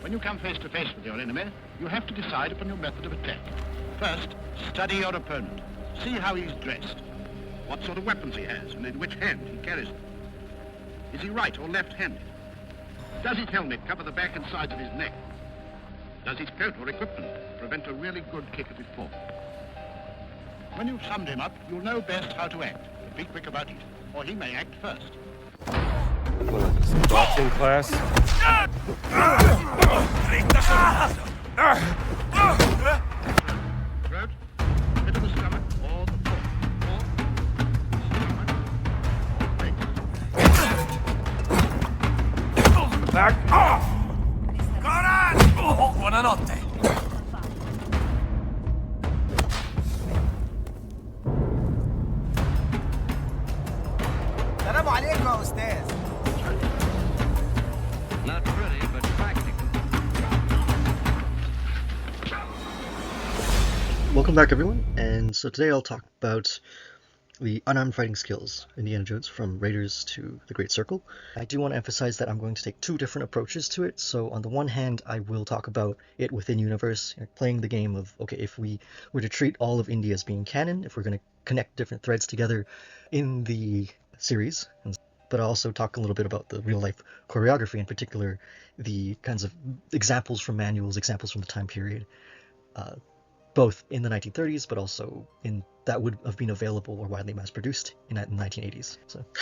When you come face to face with your enemy, you have to decide upon your method of attack. First, study your opponent. See how he's dressed, what sort of weapons he has, and in which hand he carries them. Is he right or left-handed? Does his helmet cover the back and sides of his neck? Does his coat or equipment prevent a really good kick at his fall? When you've summed him up, you'll know best how to act. But be quick about it, or he may act first. Boxing class? Throat, bit of the stomach, or the foot. Or stomach, or face. Back off! Buonanotte. السلام عليكم يا أستاذ. Not pretty, but practical. Welcome back, everyone, and so today I'll talk about the unarmed fighting skills Indiana Jones from Raiders to the Great Circle. I do want to emphasize that I'm going to take two different approaches to it. So on the one hand, I will talk about it within universe, playing the game of, okay, if we were to treat all of Indy as being canon, if we're going to connect different threads together in the series, but I'll also talk a little bit about the real-life choreography, in particular, the kinds of examples from manuals, examples from the time period, both in the 1930s, but also in that would have been available or widely mass-produced in the 1980s.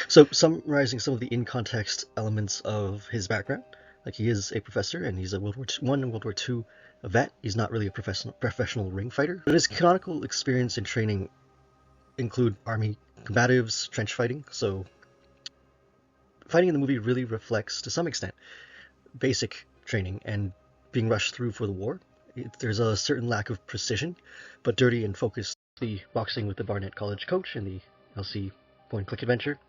So summarizing some of the in-context elements of his background, like he is a professor and he's a World War I and World War II vet. He's not really a professional ring fighter, but his canonical experience and training include army combatives, trench fighting. So fighting in the movie really reflects, to some extent, basic training and being rushed through for the war. There's a certain lack of precision, but dirty and focused. The boxing with the Barnett College coach in the LC point-click adventure,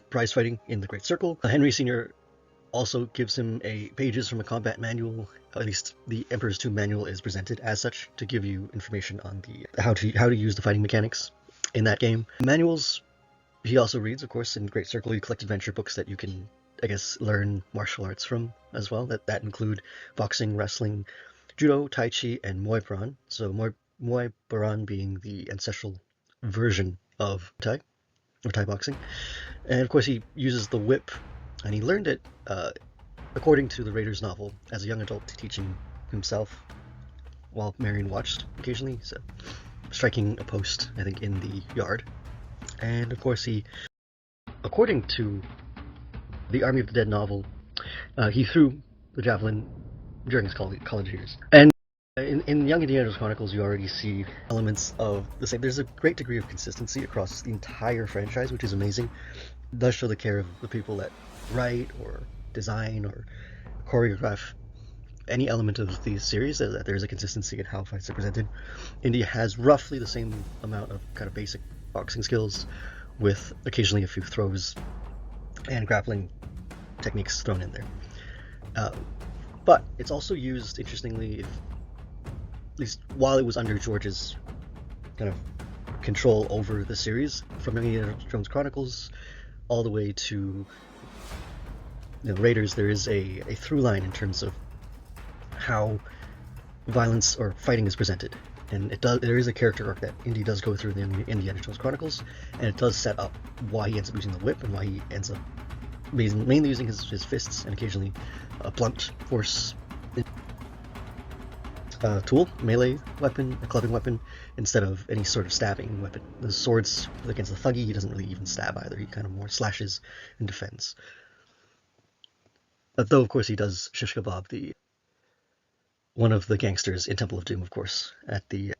prize fighting in the Great Circle. Henry Sr. also gives him pages from a combat manual. At least the Emperor's Tomb manual is presented as such to give you information on the how to use the fighting mechanics in that game. Manuals he also reads, of course, in Great Circle. You collect adventure books that you can, I guess, learn martial arts from as well. That include boxing, wrestling, judo, tai chi, and Muay Boran. So Muay Boran being the ancestral version of Thai boxing. And of course he uses the whip, and he learned it, according to the Raiders novel, as a young adult, teaching himself while Marion watched occasionally, so striking a post, I think, in the yard. And of course he, according to the Army of the Dead novel, he threw the javelin during his college years. And in Young Indiana Jones Chronicles, you already see elements of the same. There's a great degree of consistency across the entire franchise, which is amazing. It does show the care of the people that write or design or choreograph any element of the series, that there's a consistency in how fights are presented. Indy has roughly the same amount of kind of basic boxing skills, with occasionally a few throws and grappling techniques thrown in there. But it's also used, interestingly, at least while it was under George's kind of control over the series, from Young Indiana Jones Chronicles all the way to Raiders, there is a through line in terms of how violence or fighting is presented. And there is a character arc that Indy does go through in the Indiana Jones Chronicles, and it does set up why he ends up using the whip and why he ends up mainly using his fists and occasionally a blunt force tool, melee weapon, a clubbing weapon, instead of any sort of stabbing weapon. The swords against the thuggy, he doesn't really even stab either. He kind of more slashes and defends. Though, of course, he does shish kebab one of the gangsters in Temple of Doom, of course, in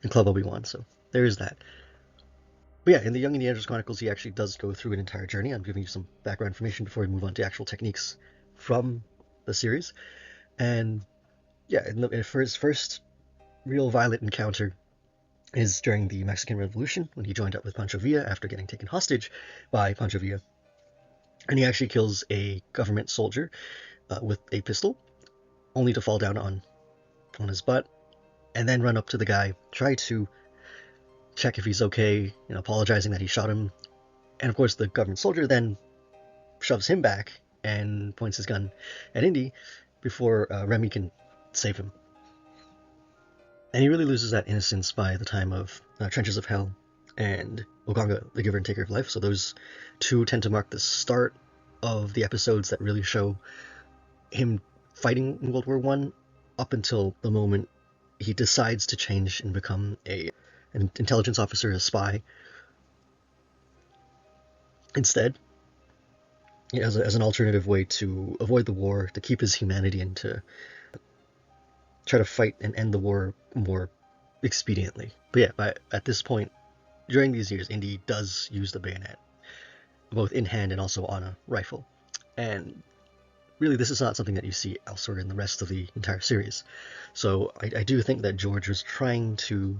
Club Obi-Wan. So there is that. But yeah, in the Young Indiana Jones Chronicles, he actually does go through an entire journey. I'm giving you some background information before we move on to actual techniques from the series. And yeah, for his first real violent encounter is during the Mexican Revolution, when he joined up with Pancho Villa after getting taken hostage by Pancho Villa. And he actually kills a government soldier with a pistol, only to fall down on his butt, and then run up to the guy, try to check if he's okay, apologizing that he shot him. And of course the government soldier then shoves him back and points his gun at Indy, before Remy can save him. And he really loses that innocence by the time of Trenches of Hell and Oganga, the Giver and Taker of Life. So those two tend to mark the start of the episodes that really show him fighting in World War One, up until the moment he decides to change and become an intelligence officer, a spy. Instead, as an alternative way to avoid the war, to keep his humanity, and to try to fight and end the war more expediently. But yeah, at this point, during these years, Indy does use the bayonet, both in hand and also on a rifle. And really, this is not something that you see elsewhere in the rest of the entire series. So I do think that George was trying to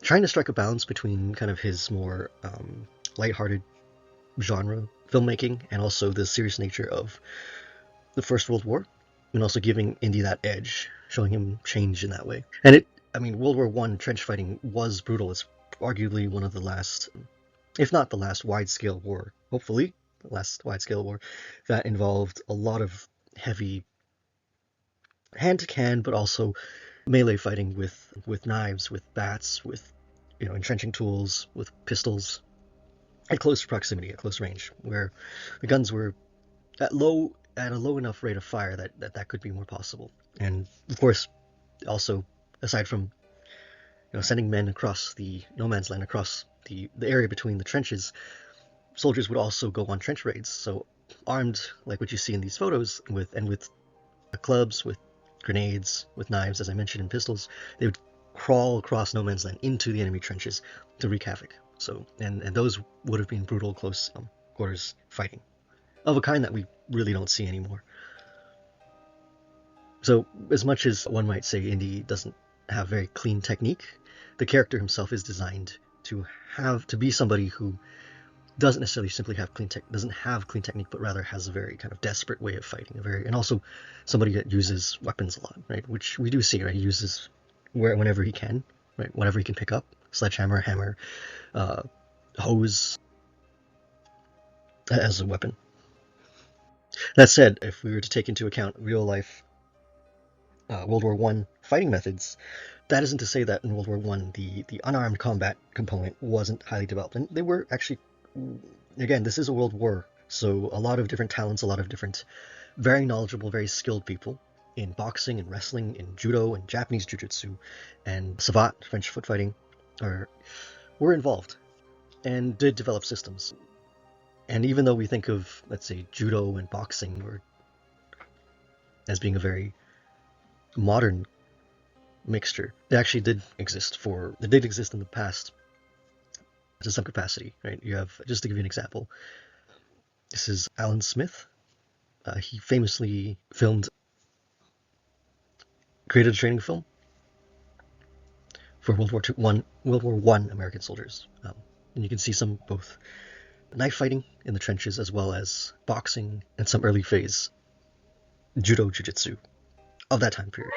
strike a balance between kind of his more lighthearted genre filmmaking and also the serious nature of the First World War, and also giving Indy that edge, showing him change in that way. And World War One trench fighting was brutal. It's arguably one of the last, if not the last, wide-scale war, hopefully the last wide-scale war, that involved a lot of heavy hand-to-can, but also melee fighting with knives, with bats, with entrenching tools, with pistols, at close proximity, at close range, where the guns were at a low enough rate of fire that could be more possible. And of course, also, aside from sending men across the no man's land, across the area between the trenches, soldiers would also go on trench raids. So armed like what you see in these photos, with clubs, with grenades, with knives, as I mentioned, and pistols, they would crawl across no man's land into the enemy trenches to wreak havoc. So and those would have been brutal close quarters fighting, of a kind that we really don't see anymore. So as much as one might say Indy doesn't have very clean technique, the character himself is designed to be somebody who doesn't necessarily simply have clean technique, but rather has a very kind of desperate way of fighting, and also somebody that uses weapons a lot, right? Which we do see, right? He uses whenever he can, right? Whenever he can pick up sledgehammer, hammer, hose as a weapon. That said, if we were to take into account real life World War One fighting methods, that isn't to say that in World War One the unarmed combat component wasn't highly developed, and they were actually. Again, this is a world war, so a lot of different talents, a lot of different very knowledgeable, very skilled people in boxing and wrestling, in judo and Japanese jiu-jitsu and savate, French foot fighting, were involved and did develop systems. And even though we think of, let's say, judo and boxing as being a very modern mixture, they actually did exist in the past to some capacity, right? You have, just to give you an example, this is Alan Smith. He famously created a training film for World War One American soldiers, and you can see some both knife fighting in the trenches as well as boxing and some early phase judo jiu-jitsu of that time period.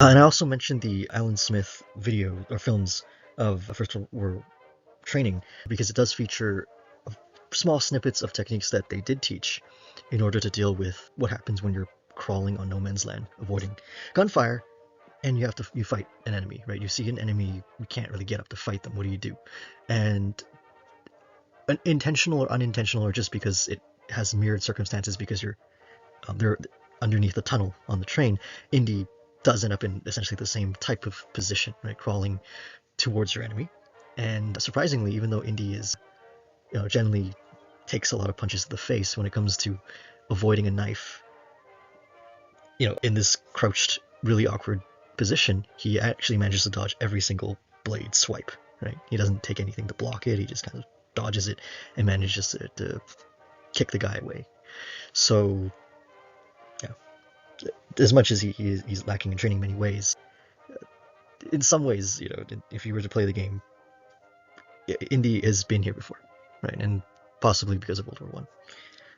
And I also mentioned the Alan Smith video or films of First World War training because it does feature small snippets of techniques that they did teach in order to deal with what happens when you're crawling on no man's land, avoiding gunfire, and you fight an enemy, right? You see an enemy, you can't really get up to fight them. What do? And intentional or unintentional, or just because it has mirrored circumstances, because they're underneath the tunnel on the train, Indy does end up in essentially the same type of position, right? Crawling towards your enemy. And surprisingly, even though Indy is generally takes a lot of punches to the face when it comes to avoiding a knife. In this crouched, really awkward position, he actually manages to dodge every single blade swipe, right? He doesn't take anything to block it, he just kind of dodges it and manages to kick the guy away. So, as much as he's lacking in training in many ways, in some ways, if you were to play the game, Indy has been here before, right? And possibly because of World War One.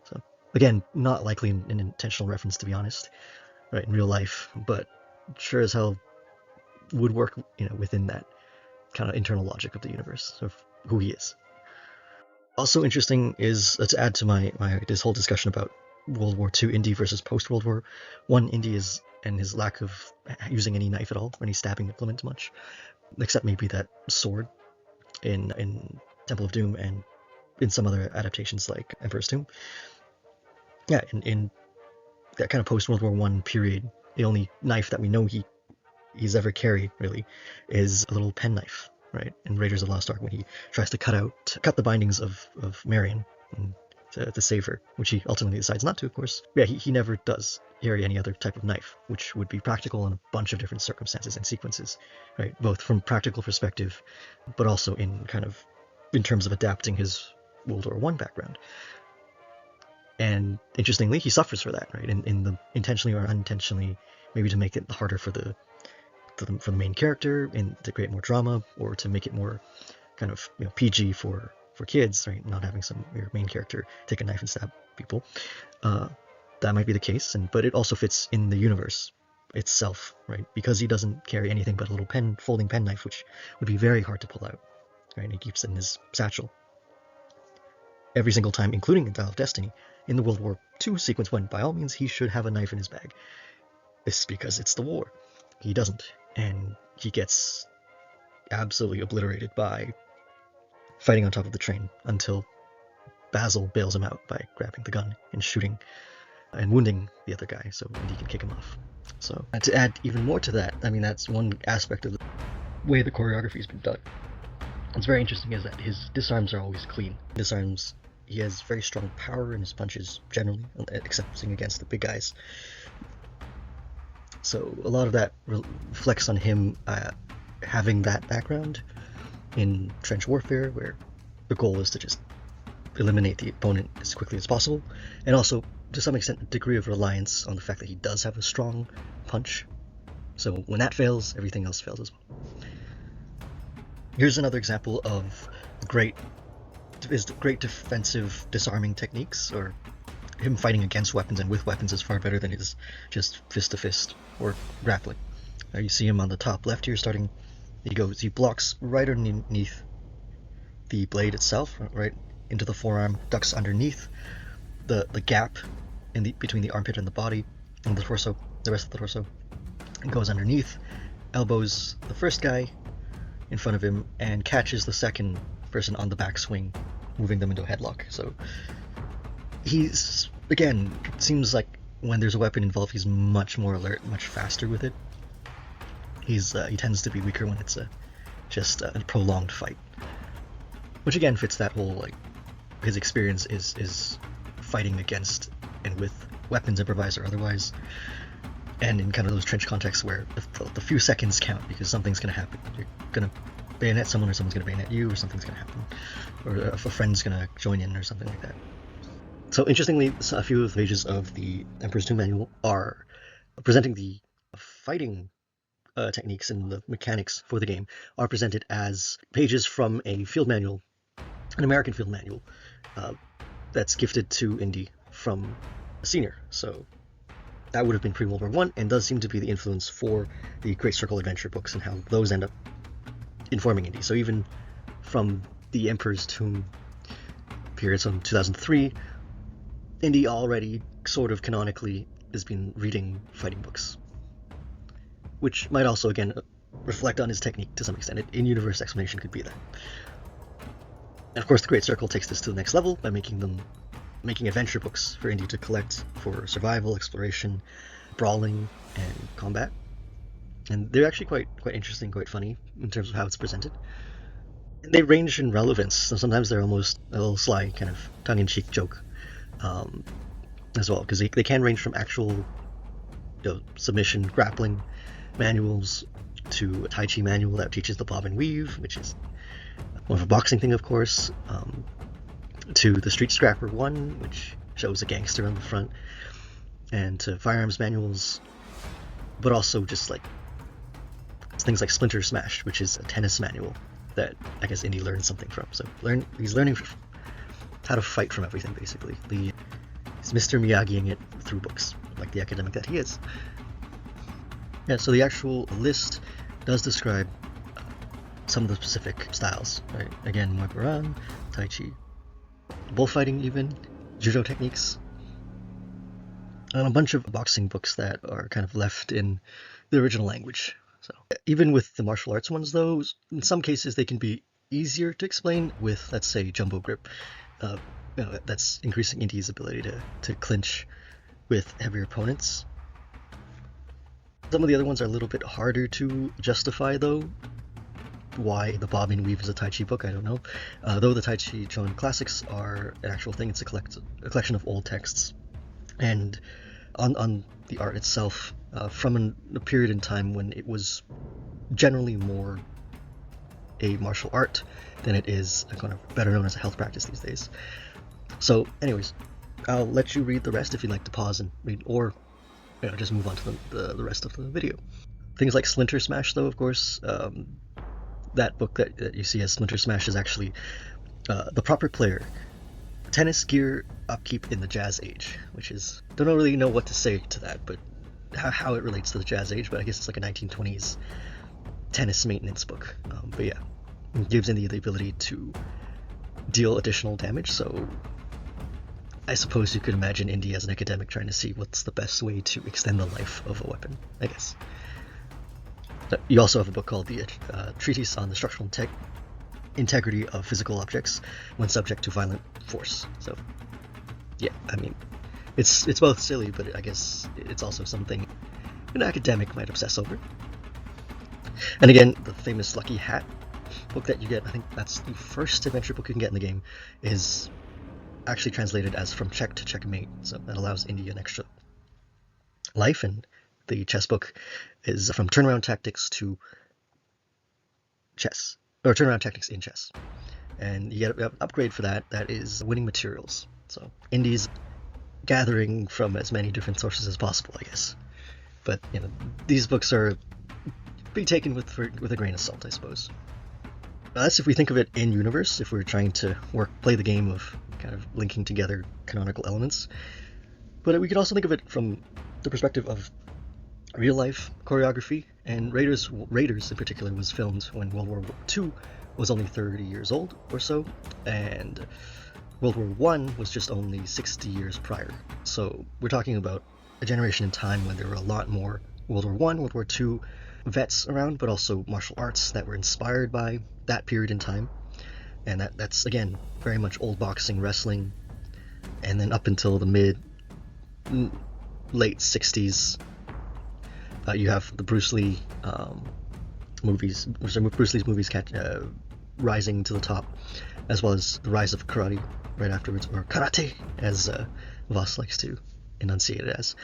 So again, not likely an intentional reference, to be honest, right, in real life, but sure as hell would work, within that kind of internal logic of the universe of who he is. Also interesting is to add to my this whole discussion about World War II Indy versus post World War I Indy is, and his lack of using any knife at all or any stabbing implement much, except maybe that sword in Temple of Doom and in some other adaptations like Emperor's Tomb. Yeah, in that kind of post World War I period, the only knife that we know he's ever carried really is a little pen knife, right? In Raiders of the Lost Ark, when he tries to cut the bindings of Marion to save her, which he ultimately decides not to, of course. Yeah, he never does carry any other type of knife, which would be practical in a bunch of different circumstances and sequences, right? Both from practical perspective, but also in terms of adapting his World War I background. And interestingly, he suffers for that, right? In the intentionally or unintentionally, maybe to make it harder for the main character and to create more drama, or to make it more kind of PG for kids, right? Not having your main character take a knife and stab people. That might be the case, but it also fits in the universe itself, right? Because he doesn't carry anything but a little folding pen knife, which would be very hard to pull out, right? And he keeps it in his satchel every single time, including in Dial of Destiny. In the World War II sequence, when by all means he should have a knife in his bag, it's because it's the war. He doesn't, and he gets absolutely obliterated by fighting on top of the train until Basil bails him out by grabbing the gun and shooting and wounding the other guy so he can kick him off. So to add even more to that, that's one aspect of the way the choreography has been done. What's very interesting is that his disarms are always clean. Disarms, he has very strong power in his punches generally, except against the big guys. So a lot of that reflects on him having that background in trench warfare, where the goal is to just eliminate the opponent as quickly as possible, and also to some extent a degree of reliance on the fact that he does have a strong punch. So when that fails, everything else fails as well. Here's another example of great defensive disarming techniques, or him fighting against weapons and with weapons is far better than his just fist to fist or grappling. You see him on the top left here starting. He blocks right underneath the blade itself, right into the forearm, ducks underneath the gap between the armpit and the body and the torso, the rest of the torso, and goes underneath, elbows the first guy in front of him, and catches the second person on the back swing, moving them into a headlock. So he's, again, it seems like when there's a weapon involved, he's much more alert, much faster with it. He tends to be weaker when it's just a prolonged fight, which again fits that whole, his experience is fighting against and with weapons, improvised or otherwise, and in kind of those trench contexts where the few seconds count, because something's going to happen. You're going to bayonet someone, or someone's going to bayonet you, or something's going to happen, or a friend's going to join in, or something like that. So interestingly, a few of the pages of the Emperor's Tomb manual are presenting the fighting techniques and the mechanics for the game are presented as pages from a field manual, an American field manual, that's gifted to Indy from a senior. So that would have been pre-World War I, and does seem to be the influence for the Great Circle adventure books and how those end up informing Indy. So even from the Emperor's Tomb period, so 2003, Indy already sort of canonically has been reading fighting books, which might also, again, reflect on his technique to some extent. In-universe explanation could be that. And of course, the Great Circle takes this to the next level by making adventure books for Indy to collect for survival, exploration, brawling, and combat. And they're actually quite interesting, quite funny in terms of how it's presented. They range in relevance, so sometimes they're almost a little sly, kind of tongue-in-cheek joke um, as well, because they can range from actual submission grappling manuals to a Tai Chi manual that teaches the bob and weave, which is more of a boxing thing, of course, to the Street Scrapper 1, which shows a gangster on the front, and to firearms manuals, but also just like things like Splinter Smash, which is a tennis manual that I guess Indy learned something from. So he's learning how to fight from everything, basically. He's Mr. Miyagiing it through books, like the academic that he is. Yeah, so the actual list does describe some of the specific styles, right? Again, Wakuran, Tai Chi, bullfighting even, judo techniques, and a bunch of boxing books that are kind of left in the original language. So even with the martial arts ones, though, in some cases they can be easier to explain with, let's say, jumbo grip. That's increasing Indy's ability to clinch with heavier opponents. Some of the other ones are a little bit harder to justify, though. Why the Bob and Weave is a Tai Chi book, I don't know. Though the Tai Chi Chuan classics are an actual thing, it's a collection of old texts. And on the art itself, from a period in time when it was generally more a martial art than it is a kind of better known as a health practice these days. So anyways, I'll let you read the rest if you'd like to pause and read, or just move on to the rest of the video. Things like Splinter Smash, though, of course, that book that you see as Splinter Smash is actually the proper player. Tennis gear upkeep in the Jazz Age, which is, don't really know what to say to that, but how it relates to the Jazz Age, but I guess it's like a 1920s tennis maintenance book. But yeah, it gives Indy the ability to deal additional damage, so I suppose you could imagine Indy as an academic trying to see what's the best way to extend the life of a weapon, I guess. You also have a book called the Treatise on the Structural Integrity of Physical Objects when Subject to Violent Force. So, yeah, I mean, it's both silly, but I guess it's also something an academic might obsess over. And again, the famous Lucky Hat book that you get, I think that's the first adventure book you can get in the game, is actually translated as From Check to Checkmate, so that allows Indy an extra life, and the chess book is From Turnaround Tactics to Chess, or Turnaround Tactics in Chess. And you get an upgrade for that is Winning Materials. So Indy's gathering from as many different sources as possible, I guess. But these books are be taken with a grain of salt, I suppose. That's if we think of it in universe, if we're trying to play the game of kind of linking together canonical elements. But we could also think of it from the perspective of real life choreography, and Raiders in particular was filmed when World War II was only 30 years old or so, and World War I was just only 60 years prior. So we're talking about a generation in time when there were a lot more World War I, World War II vets around, but also martial arts that were inspired by that period in time. And that's again very much old boxing, wrestling, and then up until the late 60s, you have the Bruce Lee movies, Bruce Lee's movies rising to the top, as well as the rise of karate right afterwards, or karate, as Voss likes to enunciate it as.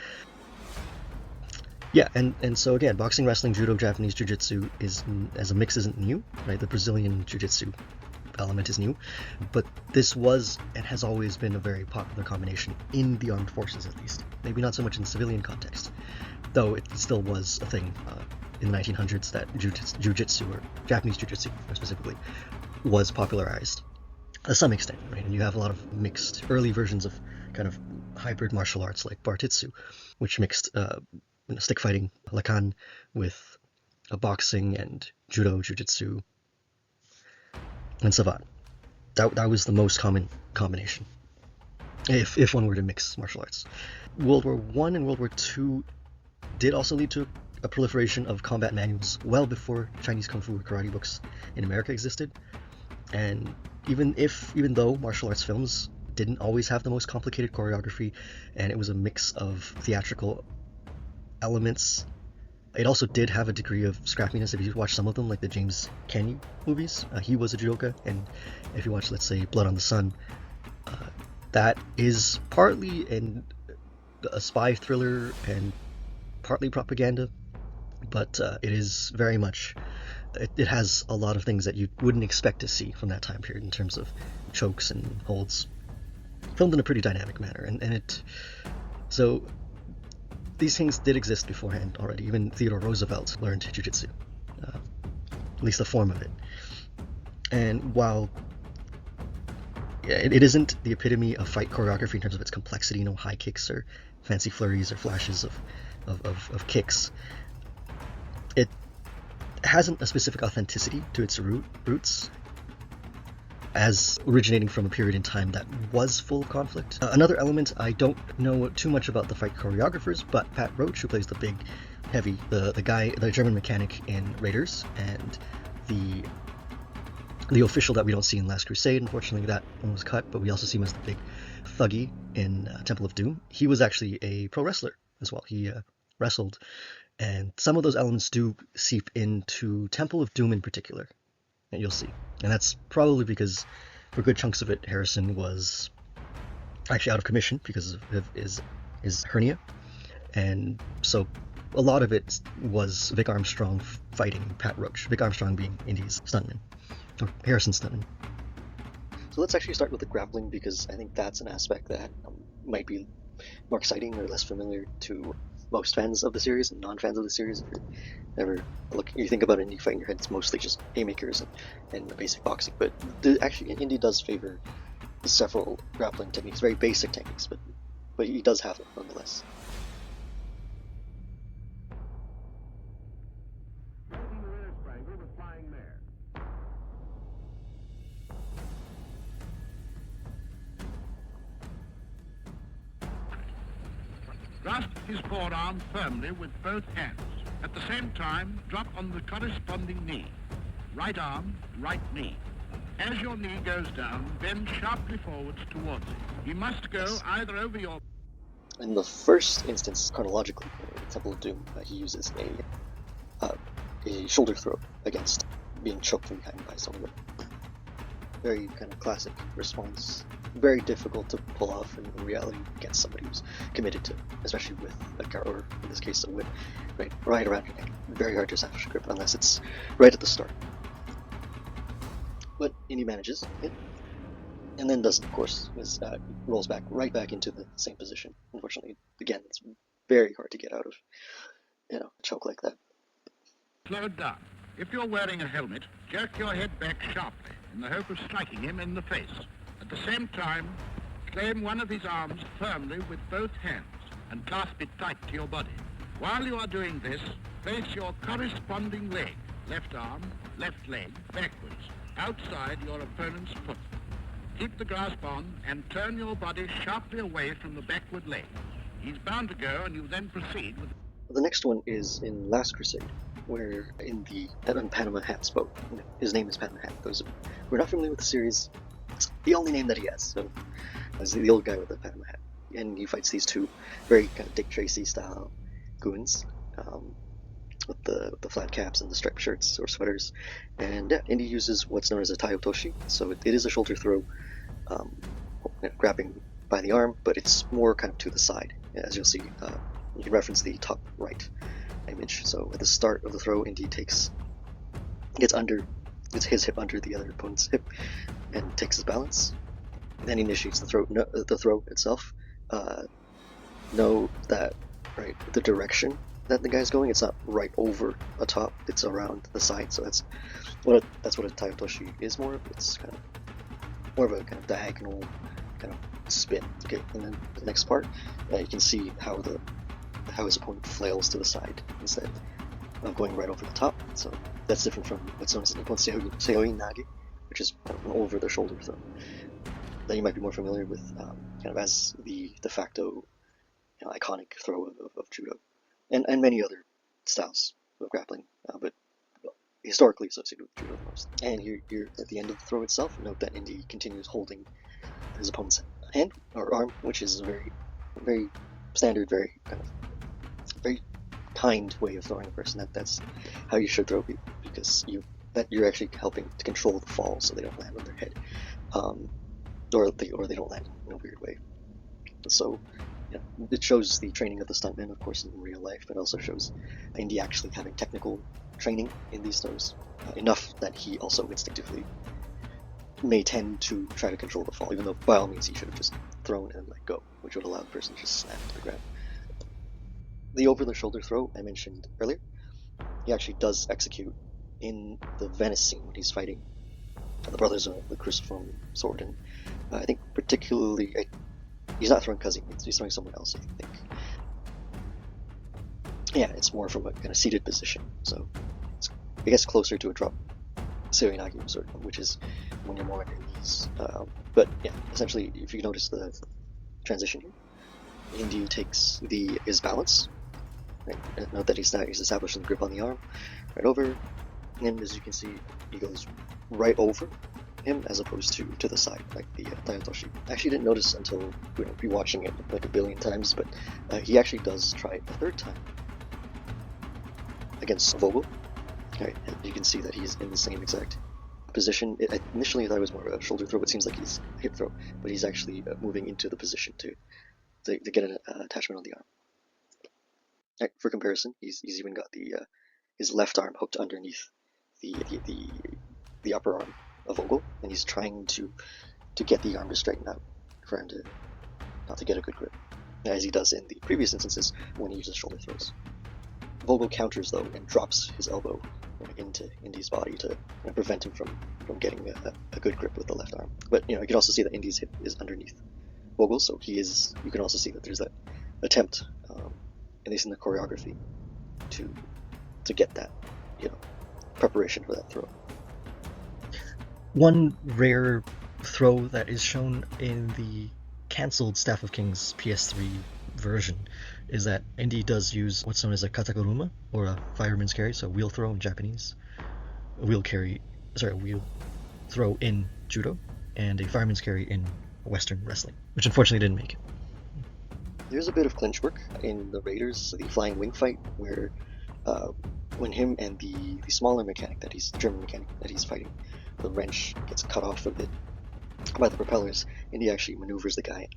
Yeah, and so again, boxing, wrestling, judo, Japanese jiu-jitsu as a mix isn't new, right? The Brazilian jiu-jitsu element is new, but this was and has always been a very popular combination in the armed forces, at least. Maybe not so much in civilian context, though it still was a thing in the 1900s that jiu-jitsu, or Japanese jiu-jitsu specifically, was popularized to some extent, right? And you have a lot of mixed early versions of kind of hybrid martial arts like Bartitsu, which mixed stick fighting, Lakan, with boxing and judo, jiu-jitsu, and savate. That was the most common combination, if one were to mix martial arts. World War I and World War II did also lead to a proliferation of combat manuals well before Chinese Kung Fu or karate books in America existed. And even though martial arts films didn't always have the most complicated choreography, and it was a mix of theatrical elements It also did have a degree of scrappiness if you watch some of them, like the James Cagney movies. He was a judoka, and if you watch, let's say, Blood on the Sun, that is partly a spy thriller and partly propaganda, but it is very much. It has a lot of things that you wouldn't expect to see from that time period in terms of chokes and holds, filmed in a pretty dynamic manner, and it. So these things did exist beforehand already. Even Theodore Roosevelt learned jiu-jitsu, at least the form of it. And while it isn't the epitome of fight choreography in terms of its complexity, no high kicks or fancy flurries or flashes of kicks, it hasn't a specific authenticity to its roots, as originating from a period in time that was full of conflict. Another element, I don't know too much about the fight choreographers, but Pat Roach, who plays the big, heavy, the German mechanic in Raiders, and the official that we don't see in Last Crusade, unfortunately that one was cut, but we also see him as the big thuggy in Temple of Doom. He was actually a pro wrestler as well. He wrestled, and some of those elements do seep into Temple of Doom in particular, and you'll see. And that's probably because for good chunks of it, Harrison was actually out of commission because of his hernia. And so a lot of it was Vic Armstrong fighting Pat Roach, Vic Armstrong being Indy's stuntman, or Harrison's stuntman. So let's actually start with the grappling, because I think that's an aspect that might be more exciting or less familiar to most fans of the series and non-fans of the series. If you're ever you think about Indy fight in your head, it's mostly just haymakers and basic boxing. But actually, Indy does favor several grappling techniques, very basic techniques, but he does have it nonetheless. Grasp his forearm firmly with both hands. At the same time, drop on the corresponding knee. Right arm, right knee. As your knee goes down, bend sharply forwards towards it. You must go either over your... In the first instance, chronologically, in Temple of Doom, he uses a shoulder throw against being choked from behind by someone. Very kind of classic response. Very difficult to pull off in reality against somebody who's committed to, especially with a guard, or in this case a whip, right around your neck. Very hard to establish a grip unless it's right at the start. But Indy manages it, and then doesn't, of course, rolls right back into the same position. Unfortunately, again, it's very hard to get out of, a choke like that. Slow it down. If you're wearing a helmet, jerk your head back sharply in the hope of striking him in the face. At the same time, claim one of his arms firmly with both hands and clasp it tight to your body. While you are doing this, place your corresponding leg, left arm, left leg, backwards, outside your opponent's foot. Keep the grasp on and turn your body sharply away from the backward leg. He's bound to go, and you then proceed with... The next one is in Last Crusade, where in the Panama Hat's boat. His name is Panama Hat. Those who are not familiar with the series, it's the only name that he has. So, as the old guy with the Panama Hat, and he fights these two very kind of Dick Tracy style goons, with the flat caps and the striped shirts or sweaters. And yeah, Indy uses what's known as a taiotoshi. So it is a shoulder throw, grabbing by the arm, but it's more kind of to the side. As you'll see, you can reference the top right image. So at the start of the throw, Indy gets his hip under the other opponent's hip and takes his balance. Then he initiates the throw itself. Know that the direction that the guy's going, it's not right over a top, it's around the side. So that's what a taiotoshi is more of. It's kind of more of a kind of diagonal kind of spin. Okay, and then the next part, you can see how his opponent flails to the side instead of going right over the top. So that's different from what's known as the seoi nage, which is kind of an over the shoulder throw that you might be more familiar with, kind of as the de facto iconic throw of judo, and many other styles of grappling, but historically associated with judo the most. And here at the end of the throw itself, note that Indy continues holding his opponent's hand or arm, which is a very, very standard, very kind of very kind way of throwing a person. That's how you should throw people, because you're actually helping to control the fall so they don't land on their head, or they don't land in a weird way. So it shows the training of the stuntman, of course, in real life, but also shows Indy actually having technical training in these throws, enough that he also instinctively may tend to try to control the fall, even though by all means he should have just thrown and let go, which would allow the person to just slam to the ground. The over-the-shoulder throw I mentioned earlier, he actually does execute in the Venice scene when he's fighting the brothers of the cruciform sword, and I think particularly he's not throwing Kazi, he's throwing someone else, I think. Yeah, it's more from a kind of seated position, so it's, I guess, closer to a drop Seoinagi sword, which is when you're more on your knees. But yeah, essentially, if you notice the transition here, Indy takes his balance. Right? Note that he's establishing the grip on the arm, right over him. As you can see, he goes right over him as opposed to the side, like the Tayatoshi. I actually didn't notice until rewatching it like a billion times, but he actually does try it a third time against Vogel. Right, and you can see that he's in the same exact position. Initially I thought it was more of a shoulder throw, but it seems like he's a hip throw, but he's actually moving into the position to get an attachment on the arm. Right, for comparison, he's even got his left arm hooked underneath the upper arm of Vogel, and he's trying to get the arm to straighten out for him to not to get a good grip, as he does in the previous instances when he uses shoulder throws. Vogel counters though and drops his elbow into Indy's body to prevent him from getting a good grip with the left arm. But you can also see that Indy's hip is underneath Vogel, so you can also see that there's that attempt, at least in the choreography, to get that preparation for that throw. One rare throw that is shown in the cancelled Staff of Kings PS3 version is that Indy does use what's known as a katakuruma, or a fireman's carry, so wheel throw in Japanese, a wheel throw in judo, and a fireman's carry in Western wrestling, which unfortunately didn't make it. There's a bit of clinch work in the Raiders, the flying wing fight, where when him and the smaller mechanic the German mechanic that he's fighting, the wrench gets cut off a bit by the propellers, and he actually maneuvers the guy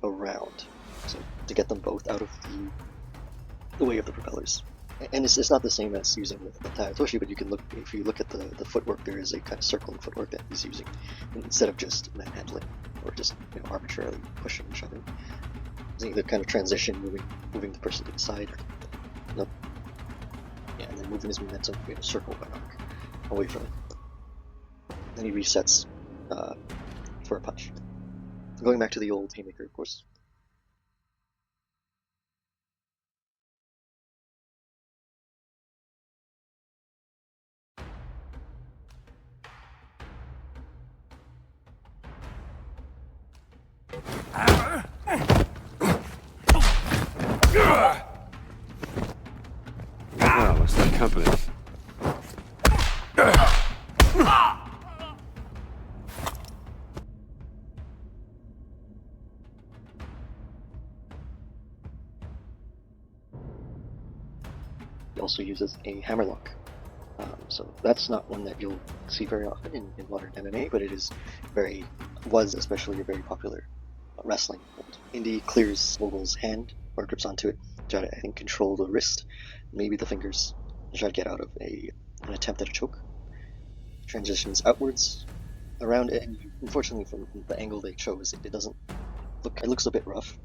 around, so to get them both out of the way of the propellers. And it's not the same as using the Tayatoshi, but if you look at the footwork, there is a kind of circling footwork that he's using instead of just manhandling or just arbitrarily pushing each other. The kind of transition, moving the person to the side, and then moving his momentum in a circle by arc away from it. Then he resets for a punch. Going back to the old haymaker, of course. Well, looks like company. He also uses a hammerlock. So that's not one that you'll see very often in modern MMA, but it was especially a very popular wrestling hold. Indy clears Vogel's hand, or grips onto it, to try to, I think, control the wrist, maybe the fingers, to try to get out of an attempt at a choke. Transitions outwards around it, and unfortunately from the angle they chose, it looks a bit rough.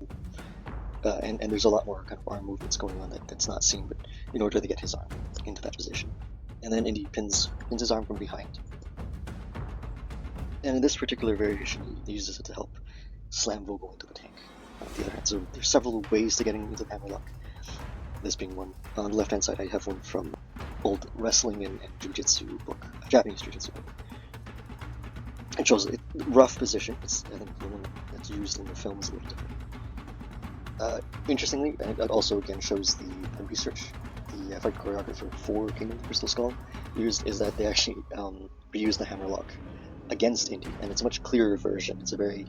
And there's a lot more kind of arm movements going on that's not seen, but in order to get his arm into that position. And then Indy pins his arm from behind. And in this particular variation, he uses it to help slam Vogel into the tank. On the other hand, so there's several ways to getting into the hammerlock. This being one. On the left-hand side, I have one from old wrestling and jiu-jitsu book, a Japanese jiu-jitsu book. It shows a rough position. I think the one that's used in the film is a little different. Interestingly, it also again shows the research the fight choreographer for Kingdom of the Crystal Skull used, is that they actually reuse the hammerlock against Indy, and it's a much clearer version. It's a very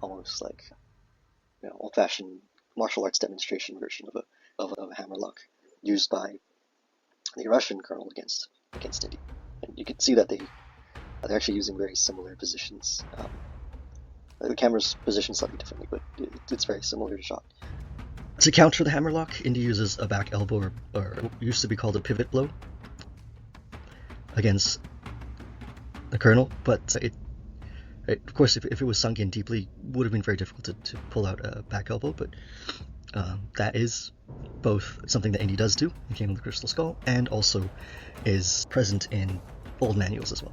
almost like old-fashioned martial arts demonstration version of a hammerlock used by the Russian colonel against Indy. And you can see that they're actually using very similar positions. The camera's positioned slightly differently, but it's very similar to shot. To counter the hammerlock, Indy uses a back elbow, or used to be called a pivot blow, against the colonel, but of course, if it was sunk in deeply, would have been very difficult to pull out a back elbow, but that is both something that Indy does do in Game of the Crystal Skull, and also is present in old manuals as well.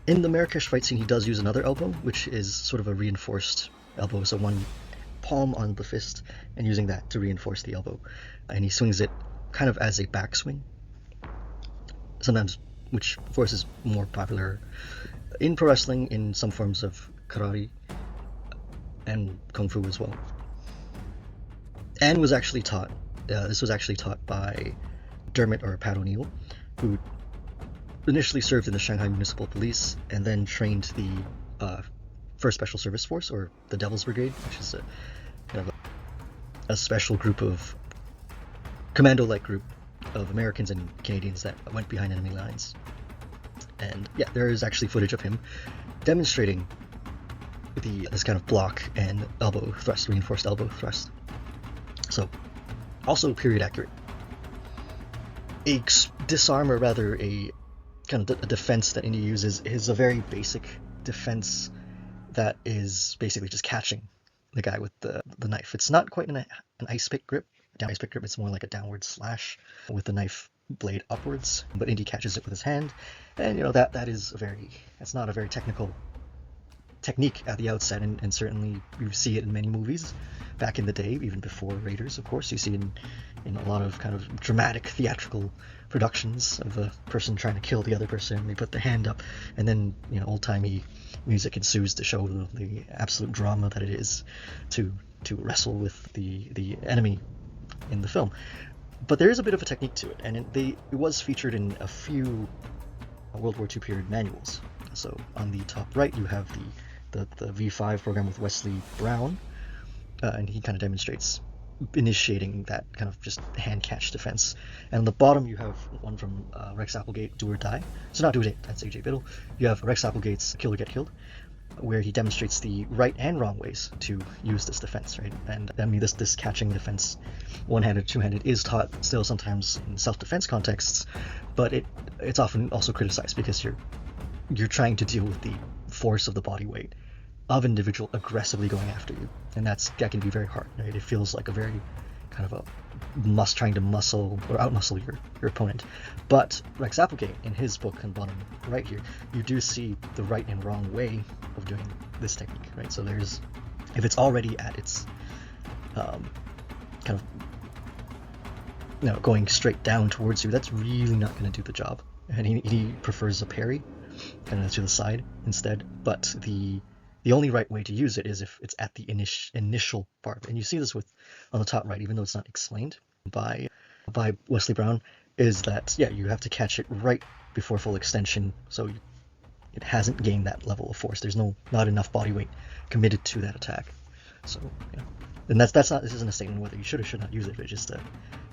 In the Marrakesh fight scene, he does use another elbow, which is sort of a reinforced elbow, so one palm on the fist, and using that to reinforce the elbow. And he swings it kind of as a backswing, sometimes, which of course is more popular in pro wrestling, in some forms of karate and kung fu as well. And was actually taught, this was actually taught by Dermot or Pat O'Neill, who initially served in the Shanghai Municipal Police and then trained the 1st Special Service Force, or the Devil's Brigade, which is a special group of commando-like group of Americans and Canadians that went behind enemy lines. And yeah, there is actually footage of him demonstrating this kind of block and elbow thrust, reinforced elbow thrust. So, also period accurate. A disarm, or rather a kind of a defense that Indy uses, is a very basic defense that is basically just catching the guy with the knife. It's not quite an ice pick grip. Ice pick grip, it's more like a downward slash with the knife blade upwards, but Indy catches it with his hand, and that's not a very technical technique at the outset, and certainly you see it in many movies back in the day, even before Raiders, of course. You see it in a lot of kind of dramatic theatrical productions of a person trying to kill the other person. They put the hand up, and then old-timey music ensues to show the absolute drama that it is to wrestle with the enemy in the film. But there is a bit of a technique to it, and it was featured in a few World War II period manuals. So on the top right, you have the V5 program with Wesley Brown, and he kind of demonstrates initiating that kind of just hand catch defense. And on the bottom, you have one from Rex Applegate, Do or Die. So not Do or Die, that's AJ Biddle. You have Rex Applegate's Kill or Get Killed, where he demonstrates the right and wrong ways to use this defense, right? And I mean, this catching defense, one-handed, two-handed, is taught still sometimes in self-defense contexts, but it's often also criticized because you're trying to deal with the force of the body weight of an individual aggressively going after you, and that can be very hard, right? It feels like a very kind of trying to muscle or outmuscle your opponent. But Rex Applegate, in his book on the bottom right here, you do see the right and wrong way of doing this technique, right? So if it's already at its kind of going straight down towards you, that's really not going to do the job. And he prefers a parry, kind of to the side instead. But the only right way to use it is if it's at the initial part. And you see this on the top right, even though it's not explained by Wesley Brown, is that, yeah, you have to catch it right before full extension, so it hasn't gained that level of force. There's not enough body weight committed to that attack. So, yeah. And this isn't a statement whether you should or should not use it, but just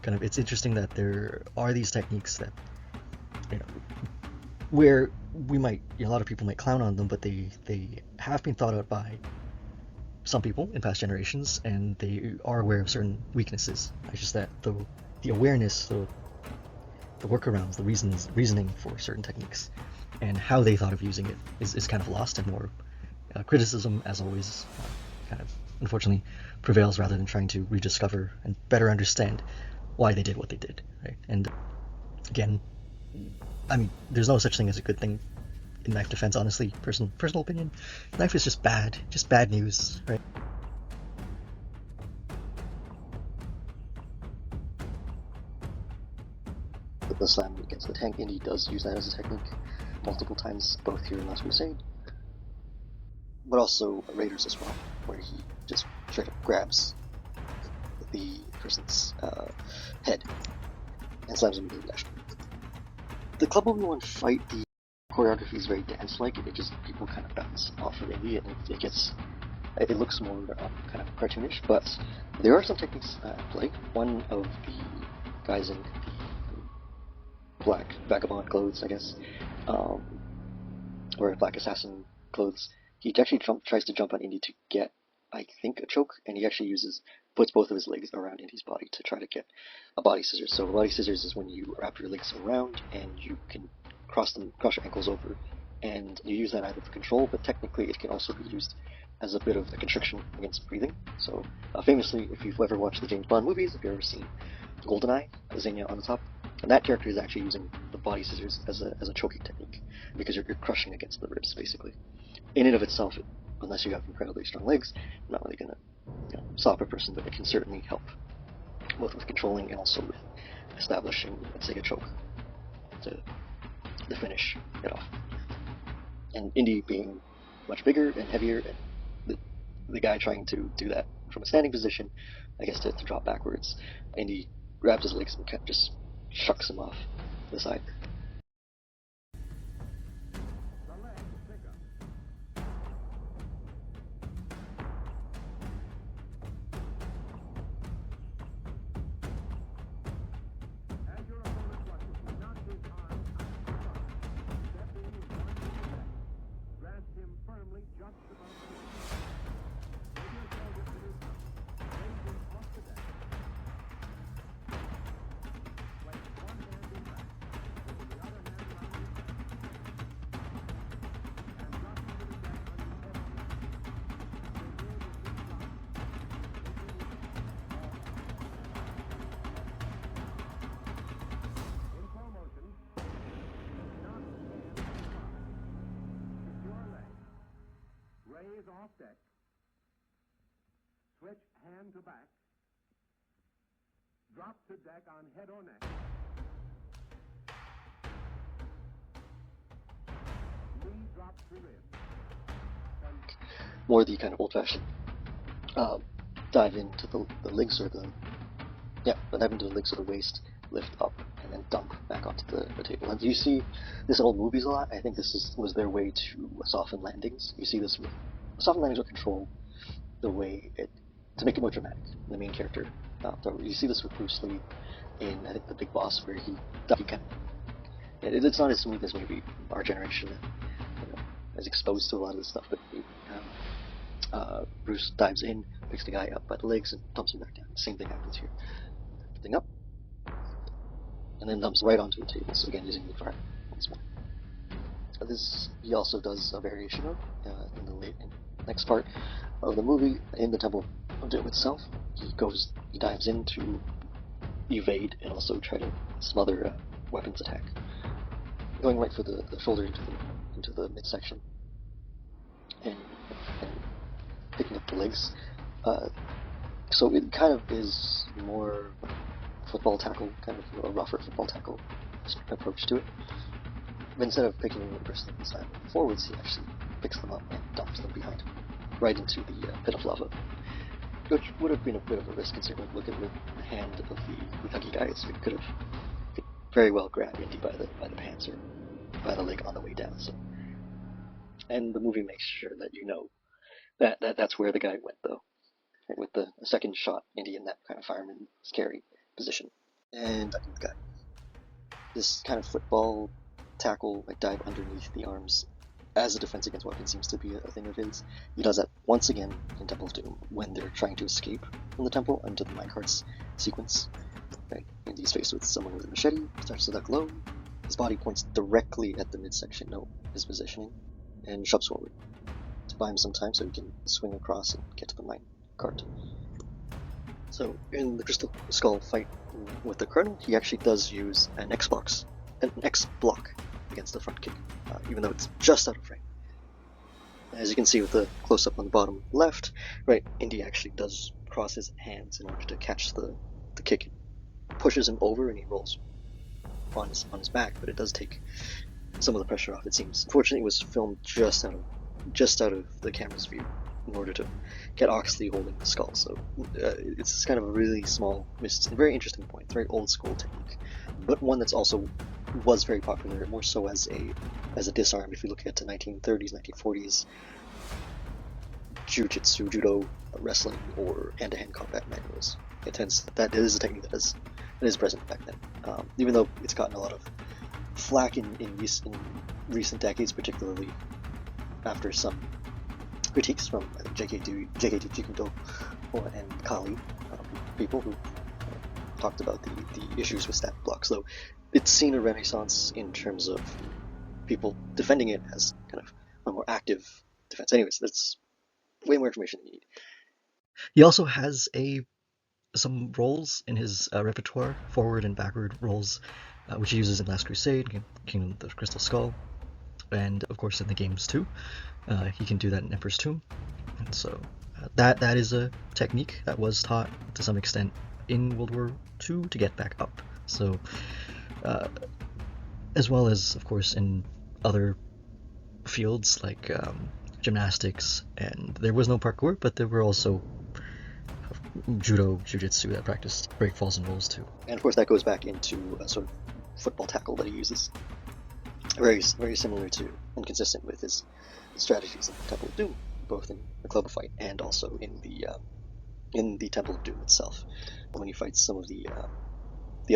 it's interesting that there are these techniques that, where we might, a lot of people might clown on them, but they have been thought out by some people in past generations, and they are aware of certain weaknesses. It's just that the awareness, the workarounds, the reasoning for certain techniques, and how they thought of using it is kind of lost, and more criticism, as always, kind of unfortunately prevails rather than trying to rediscover and better understand why they did what they did, right? And again, I mean, there's no such thing as a good thing in knife defense, honestly. Personal opinion, knife is just bad news, right? The slam against the tank, Indy does use that as a technique multiple times, both here in Last Crusade, but also Raiders as well, where he just straight up grabs the person's head and slams him in the dash. The Club 1 fight, the choreography is very dance-like. People kind of bounce off of Indy, and it looks more kind of cartoonish, but there are some techniques at play. One of guys in black vagabond clothes, I guess, or black assassin clothes. He actually tries to jump on Indy to get, I think, a choke, and he actually puts both of his legs around Indy's body to try to get a body scissors. So a body scissors is when you wrap your legs around and you can cross your ankles over, and you use that either for control, but technically it can also be used as a bit of a constriction against breathing. So famously, if you've ever watched the James Bond movies, if you've ever seen GoldenEye, Xenia on the top, and that character is actually using the body scissors as a choking technique, because you're crushing against the ribs, basically. In and of itself, unless you have incredibly strong legs, not really going to stop a person, but it can certainly help, both with controlling and also with establishing, let's say, a choke to finish it off. And Indy being much bigger and heavier, and the guy trying to do that from a standing position, I guess to drop backwards, Indy grabs his legs and kind of just shucks him off to the side. Raise off deck. Switch hand to back. Drop to deck on head or neck. Knee drop to rib. More the kind of old-fashioned dive into the legs or dive into the legs of the waist, lift up, and then dump back onto the table. And you see this in old movies a lot. I think this was their way to soften landings. You see this with soften landings with control, the way to make it more dramatic. The main character, you see this with Bruce Lee in, I think, The Big Boss, where it's not as smooth as maybe our generation is exposed to a lot of this stuff, but Bruce dives in, picks the guy up by the legs, and dumps him back down. Same thing happens here. Lifting up, and then dumps right onto the table. So again, using the fire once more. This he also does a variation of in the next part of the movie. In the Temple of Doom itself, he dives in to evade and also try to smother weapons attack, going right for the shoulder into the midsection, and picking up the legs. So it kind of is more football tackle, kind of a rougher football tackle approach to it. But instead of picking the person inside forwards, he actually picks them up and dumps them behind, right into the pit of lava, which would have been a bit of a risk considering look at the hand of the thuggy guys. It could very well grab Indy by the pants or by the leg on the way down. So, and the movie makes sure that you know that's where the guy went, though, right, with the second shot Indy in that kind of fireman scary position, and ducking the guy. This kind of football tackle, like dive underneath the arms as a defense against weapons, seems to be a thing of his. He does that once again in Temple of Doom when they're trying to escape from the temple into the minecarts sequence. Right, and he's faced with someone with a machete, starts to duck low. His body points directly at the midsection, note his positioning, and shoves forward to buy him some time so he can swing across and get to the minecart. So in the Crystal Skull fight with the Colonel, he actually does use an X block against the front kick, even though it's just out of frame. As you can see with the close-up on the bottom left, right, Indy actually does cross his hands in order to catch the kick. It pushes him over and he rolls on his back, but it does take some of the pressure off, it seems. Unfortunately, it was filmed just out of the camera's view in order to get Oxley holding the skull. So it's kind of a really small, very interesting point. It's a very old school technique, but one that's also was very popular, more so as a disarm. If you look at the 1930s, 1940s, jiu-jitsu, judo, wrestling, or hand-to-hand combat manuals, that is a technique that has it is present back then. Even though it's gotten a lot of flack in recent decades, particularly after some critiques from JKT Kikundo and Kali, people who talked about the issues with stat blocks, though it's seen a renaissance in terms of people defending it as kind of a more active defense. Anyways, that's way more information than you need. He also has some roles in his repertoire, forward and backward roles, which he uses in Last Crusade, Kingdom of the Crystal Skull, and of course in the games too. He can do that in Emperor's Tomb, and so that is a technique that was taught to some extent in World War II to get back up. So, as well as of course in other fields like gymnastics, and there was no parkour, but there were also judo, jiu-jitsu that practiced break falls and rolls too. And of course that goes back into a sort of football tackle that he uses. Very similar to and consistent with his strategies in Temple of Doom, both in the Club of Fight and also in the Temple of Doom itself, when he fights some of the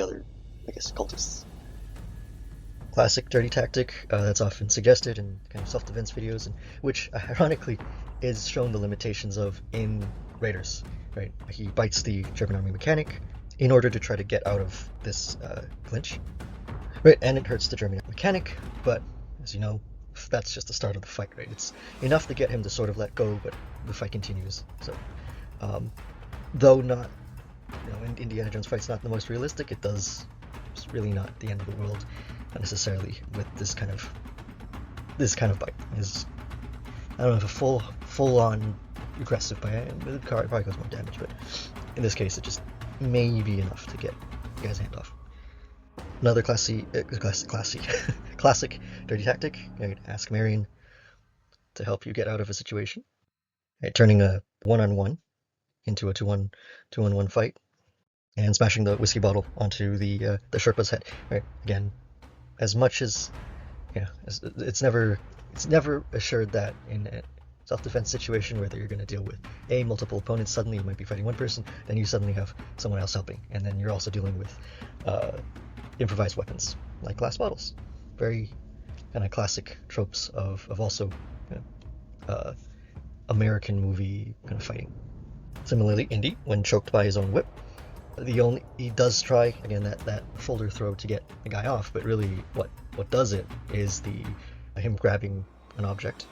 other, I guess, cultists. Classic dirty tactic that's often suggested in kind of self-defense videos, and which ironically is shown the limitations of in Raiders. Right, he bites the German army mechanic in order to try to get out of this clinch. Right, and it hurts the German mechanic, but as you know, that's just the start of the fight. Right, it's enough to get him to sort of let go, but the fight continues. So, though not, in Indiana Jones fight's not the most realistic, it's really not the end of the world, not necessarily with this kind of bite. I don't know if a full-on aggressive bite, it probably cause more damage, but in this case it just may be enough to get the guy's hand off. Another classic dirty tactic, you can ask Marion to help you get out of a situation. Right, turning a one-on-one into a two-on-one fight, and smashing the whiskey bottle onto the Sherpa's head. Right, again, as much as it's never assured that in a self-defense situation, whether you're going to deal with multiple opponents, suddenly you might be fighting one person, then you suddenly have someone else helping, and then you're also dealing with improvised weapons like glass bottles. Very kind of classic tropes of also American movie kind of fighting. Similarly, Indy, when choked by his own whip, he does try again that shoulder throw to get the guy off, but really what does it is him grabbing an object,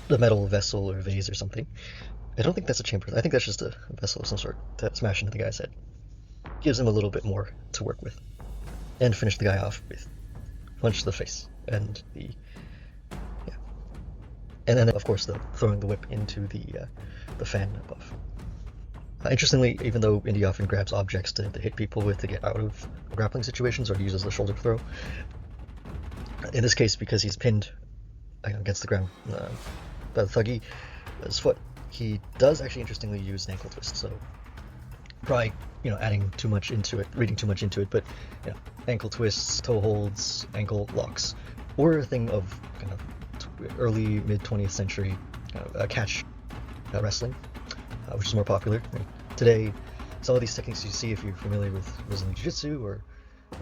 the metal vessel or vase or something. I don't think that's a chamber. I think that's just a vessel of some sort to smash into the guy's head. Gives him a little bit more to work with, and finish the guy off with a punch to the face and and then of course throwing the whip into the fan above. Interestingly, even though Indy often grabs objects to hit people with to get out of grappling situations, or uses the shoulder throw, in this case, because he's pinned against the ground by the thuggy, his foot, he does actually interestingly use an ankle twist. So probably adding too much into it, reading too much into it, but ankle twists, toe holds, ankle locks were a thing of kind of early mid 20th century catch wrestling, which is more popular. Today, some of these techniques you see, if you're familiar with Brazilian Jiu-Jitsu or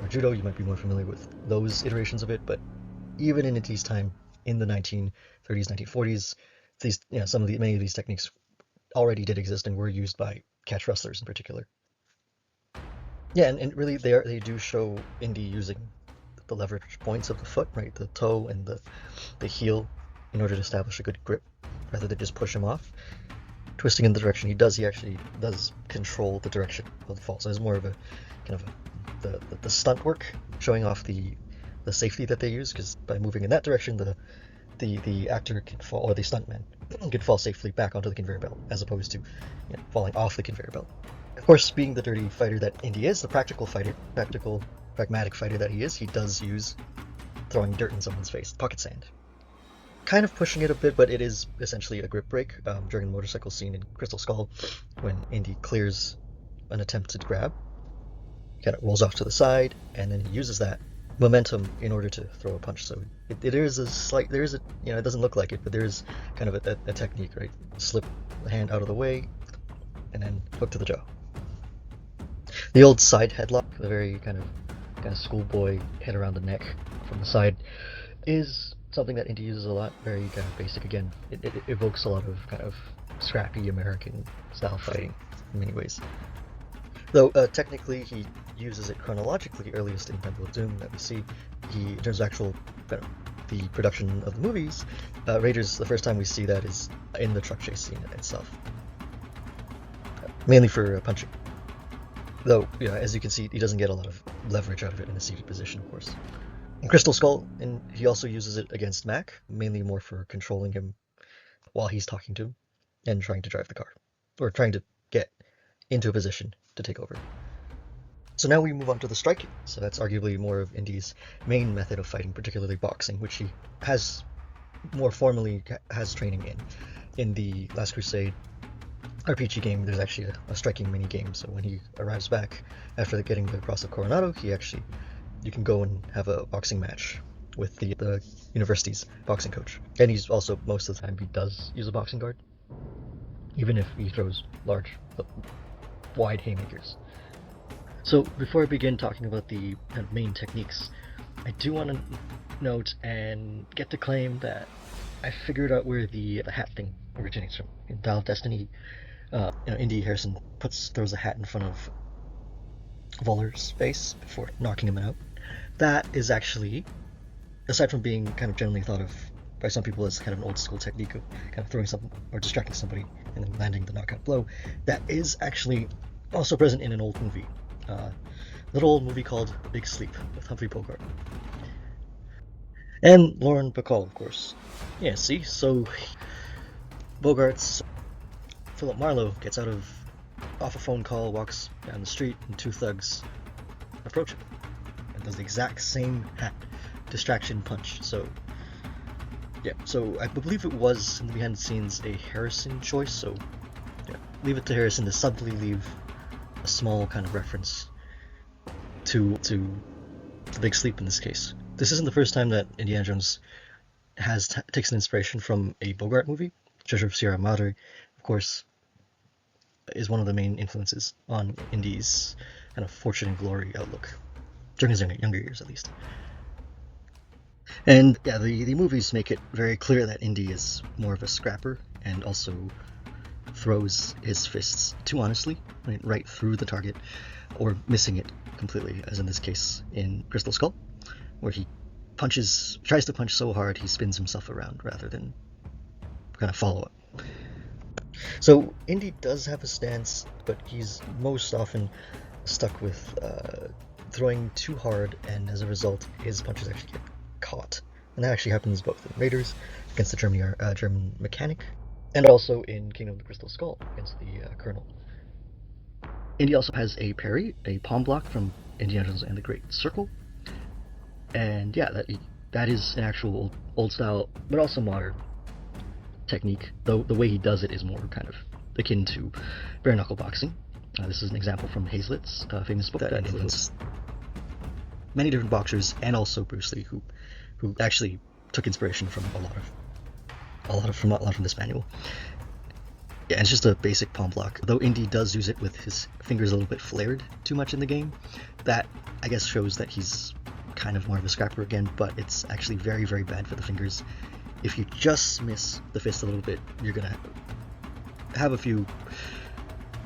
Judo, you might be more familiar with those iterations of it. But even in Indy's time, in the 1930s, 1940s, many of these techniques already did exist and were used by catch wrestlers in particular. Yeah, and really they do show Indy using the leverage points of the foot, right, the toe and the heel, in order to establish a good grip, rather than just push him off. Twisting in the direction he actually does control the direction of the fall. So it's more of a kind of the stunt work, showing off the safety that they use, because by moving in that direction, the actor can fall, or the stuntman can fall safely back onto the conveyor belt, as opposed to falling off the conveyor belt. Of course, being the dirty fighter that Indy is, the pragmatic fighter that he is, he does use throwing dirt in someone's face, pocket sand. Kind of pushing it a bit, but it is essentially a grip break during the motorcycle scene in Crystal Skull, when Indy clears an attempted grab. He kind of rolls off to the side, and then he uses that momentum in order to throw a punch. So it doesn't look like it, but there is kind of a technique, right? Slip the hand out of the way, and then hook to the jaw. The old side headlock, the very kind of schoolboy head around the neck from the side, is something that Indy uses a lot. Very kind of basic. Again, it evokes a lot of kind of scrappy American style fighting in many ways. Though technically he uses it chronologically earliest in Temple of Doom that we see. In terms of actual the production of the movies, Raiders, the first time we see that is in the truck chase scene itself, mainly for punching. Though, as you can see, he doesn't get a lot of leverage out of it in a seated position, of course. In Crystal Skull, and he also uses it against Mac, mainly more for controlling him while he's talking to him and trying to drive the car, or trying to get into a position to take over. So now we move on to the striking. So that's arguably more of Indy's main method of fighting, particularly boxing, which he has more formally has training in. In the Last Crusade RPG game, there's actually a striking mini game. So when he arrives back after getting the Cross of Coronado, you can go and have a boxing match with the university's boxing coach. And he's also, most of the time, he does use a boxing guard, even if he throws large, wide haymakers. So before I begin talking about the kind of main techniques, I do want to note and get to claim that I figured out where the hat thing originates from. In Dial of Destiny, Indy Harrison throws a hat in front of Voller's face before knocking him out. That is actually, aside from being kind of generally thought of by some people as kind of an old school technique of kind of throwing something or distracting somebody and then landing the knockout blow, that is actually also present in an old movie. Little old movie called Big Sleep with Humphrey Bogart. And Lauren Bacall, of course. Yeah, see? So Bogart's Philip Marlowe gets off a phone call, walks down the street, and two thugs approach him and does the exact same hat distraction punch. So I believe it was in the behind the scenes a Harrison choice, so leave it to Harrison to subtly leave a small kind of reference to the Big Sleep in this case. This isn't the first time that Indiana Jones takes an inspiration from a Bogart movie. Treasure of Sierra Madre, of course, is one of the main influences on Indy's kind of fortune and glory outlook, during his younger years at least. And the movies make it very clear that Indy is more of a scrapper and also throws his fists too honestly, right through the target, or missing it completely, as in this case in Crystal Skull, where he tries to punch so hard he spins himself around rather than kind of follow up. So Indy does have a stance, but he's most often stuck with throwing too hard, and as a result his punches actually get caught. And that actually happens both in Raiders against the German mechanic, and also in Kingdom of the Crystal Skull against the Colonel. Indy also has a parry, a palm block from Indiana Jones and the Great Circle, and that is an actual old style, but also modern technique, though the way he does it is more kind of akin to bare knuckle boxing. This is an example from Hazlitt's famous book that influenced many different boxers, and also Bruce Lee, who actually took inspiration from a lot from this manual. Yeah, it's just a basic palm block. Though Indy does use it with his fingers a little bit flared too much in the game, that I guess shows that he's kind of more of a scrapper again, but it's actually very, very bad for the fingers. If you just miss the fist a little bit, you're gonna have a few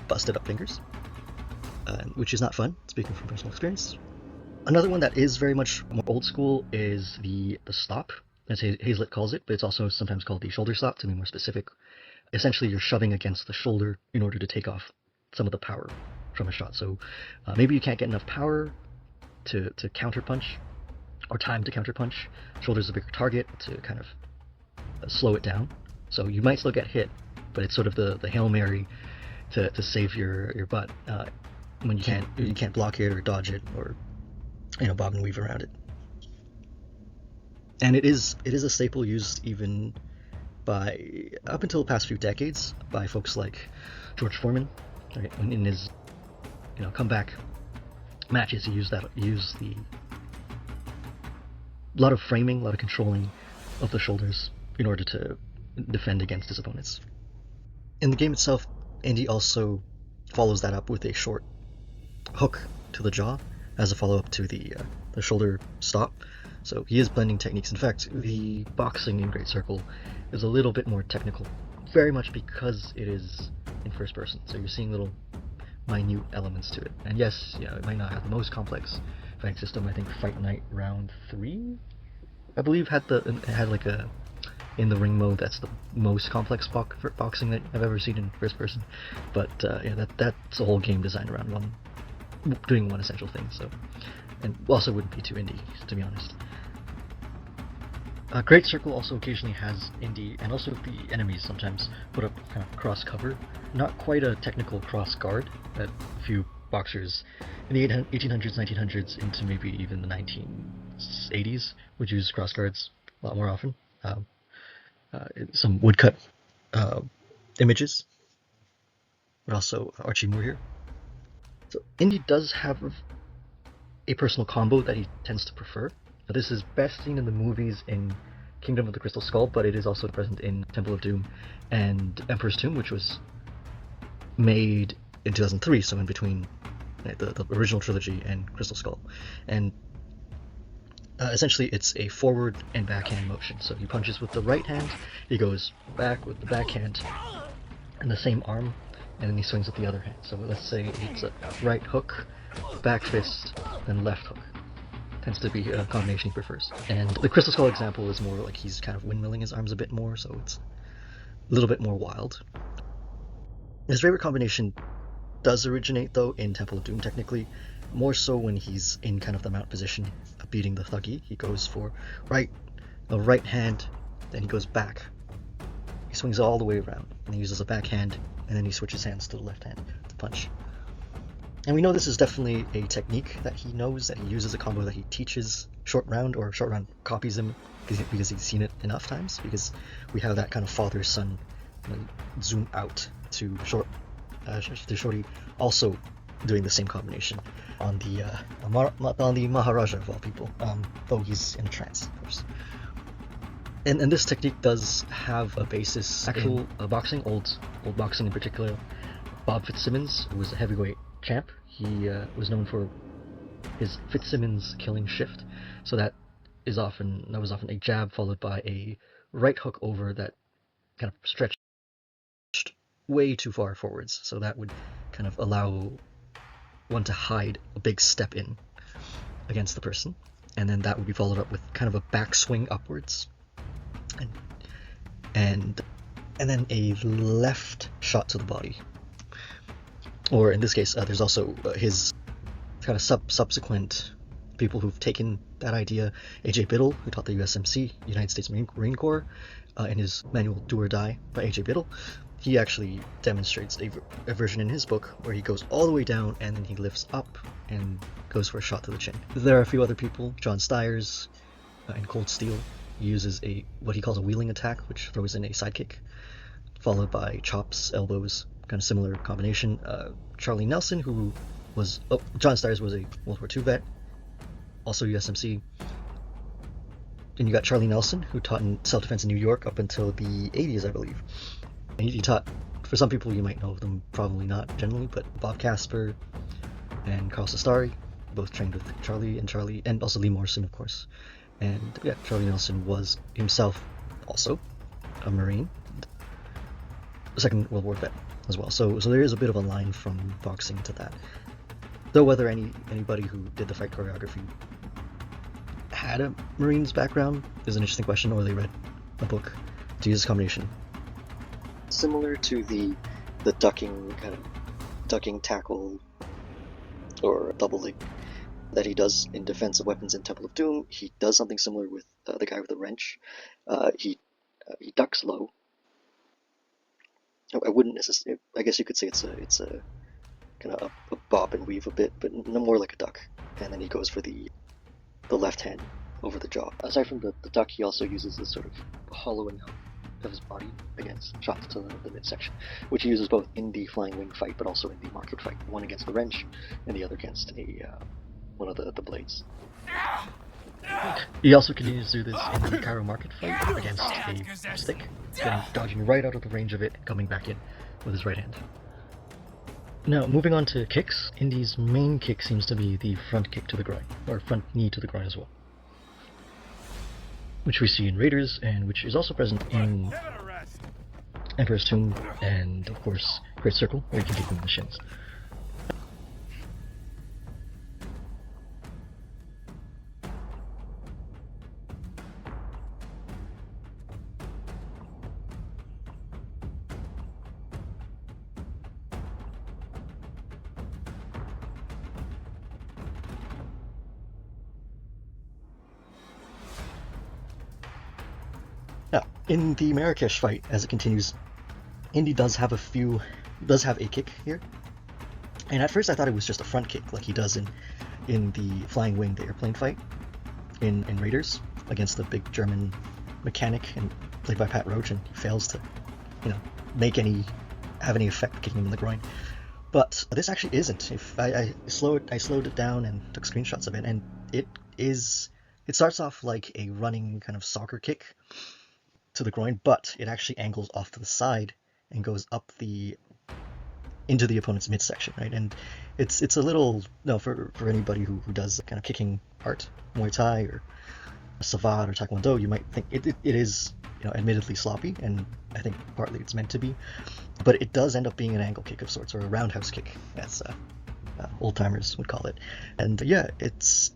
busted up fingers, which is not fun, speaking from personal experience. Another one that is very much more old school is the stop, as Hazlitt calls it, but it's also sometimes called the shoulder stop to be more specific. Essentially, you're shoving against the shoulder in order to take off some of the power from a shot. So maybe you can't get enough power to counter punch, or time to counter punch. Shoulder's a bigger target to kind of slow it down. So you might still get hit, but it's sort of the Hail Mary to save your butt when you can't block it or dodge it or bob and weave around it. And it is a staple used even by up until the past few decades by folks like George Foreman, right? In his comeback matches, he used a lot of framing, a lot of controlling of the shoulders in order to defend against his opponents. In the game itself, Indy also follows that up with a short hook to the jaw as a follow-up to the shoulder stop. So he is blending techniques. In fact, the boxing in Great Circle is a little bit more technical, very much because it is in first person. So you're seeing little minute elements to it. And yes, it might not have the most complex fighting system. I think Fight Night Round 3, I believe, had like a in the ring mode that's the most complex boxing that I've ever seen in first person. But that's a whole game designed around doing one essential thing. So, and also wouldn't be too indie, to be honest. Great Circle also occasionally has indie, and also the enemies sometimes put up kind of cross cover. Not quite a technical cross guard that a few boxers in the 1800s, 1900s, into maybe even the 1980s would use cross guards a lot more often. Some woodcut images, but also Archie Moore here. So Indy does have a personal combo that he tends to prefer. Now, this is best seen in the movies in Kingdom of the Crystal Skull, but it is also present in Temple of Doom and Emperor's Tomb, which was made in 2003, so in between the original trilogy and Crystal Skull. And essentially it's a forward and backhand motion. So he punches with the right hand, he goes back with the backhand and the same arm, and then he swings with the other hand. So let's say it's a right hook, back fist, then left hook. Tends to be a combination he prefers. And the Crystal Skull example is more like he's kind of windmilling his arms a bit more, so it's a little bit more wild. His favorite combination does originate, though, in Temple of Doom, technically. More so when he's in kind of the mount position, beating the thuggy. He goes for a right hand, then he goes back. He swings all the way around, and he uses a backhand, and then he switches hands to the left hand to punch. And we know this is definitely a technique that he knows, that he uses, a combo that he teaches Short Round, or Short Round copies him because he's seen it enough times, because we have that kind of father-son zoom out to Shorty also doing the same combination on the Maharaja of all people, though he's in a trance, of course. And this technique does have a basis actual boxing, old boxing in particular. Bob Fitzsimmons, who was a heavyweight champ, he was known for his Fitzsimmons killing shift. So that was often a jab followed by a right hook over that kind of stretched way too far forwards. So that would kind of allow one to hide a big step in against the person, and then that would be followed up with kind of a backswing upwards, and then a left shot to the body. Or in this case, there's also his kind of subsequent people who've taken that idea. A.J. Biddle, who taught the USMC, United States Marine Corps, in his manual Do or Die by A.J. Biddle, he actually demonstrates a version in his book where he goes all the way down and then he lifts up and goes for a shot to the chin. There are a few other people. John Stiers in Cold Steel uses what he calls a wheeling attack, which throws in a sidekick, followed by chops, elbows, kind of similar combination. Charlie Nelson, John Stiers was a World War II vet, also USMC. And you got Charlie Nelson, who taught in self-defense in New York up until the 80s, I believe. And he taught, for some people you might know of them, probably not generally, but Bob Casper and Carl Sestari, both trained with Charlie, and also Lee Morrison, of course. And yeah, Charlie Nelson was himself also a Marine, a Second World War vet as well. So there is a bit of a line from boxing to that. Though whether anybody who did the fight choreography had a Marines background is an interesting question, or they read a book to use this combination. Similar to the ducking tackle or double leg that he does in Defense of Weapons in Temple of Doom, he does something similar with the guy with the wrench. He ducks low. I wouldn't necessarily. I guess you could say it's a kind of a bob and weave a bit, but no more like a duck. And then he goes for the left hand over the jaw. Aside from the duck, he also uses this sort of hollowing out of his body against shots to the midsection, which he uses both in the flying wing fight, but also in the market fight. One against the wrench, and the other against one of the blades. He also continues to do this in the Cairo market fight against a stick, dodging right out of the range of it, and coming back in with his right hand. Now, moving on to kicks, Indy's main kick seems to be the front kick to the groin, or front knee to the groin as well, which we see in Raiders, and which is also present in Emperor's Tomb, and of course, Great Circle, where you can kick them in the shins. Now, in the Marrakesh fight, as it continues, Indy does have a kick here, and at first I thought it was just a front kick, like he does in the Flying Wing, the airplane fight in Raiders against the big German mechanic and played by Pat Roach, and he fails to, have any effect kicking him in the groin. But this actually isn't. If I slowed it down and took screenshots of it, and it starts off like a running kind of soccer kick to the groin, but it actually angles off to the side and goes up into the opponent's midsection, right? And it's a little, for anybody who does kind of kicking art, Muay Thai or Savate or Taekwondo, you might think it is, admittedly sloppy, and I think partly it's meant to be, but it does end up being an angle kick of sorts, or a roundhouse kick, as old timers would call it. And yeah, it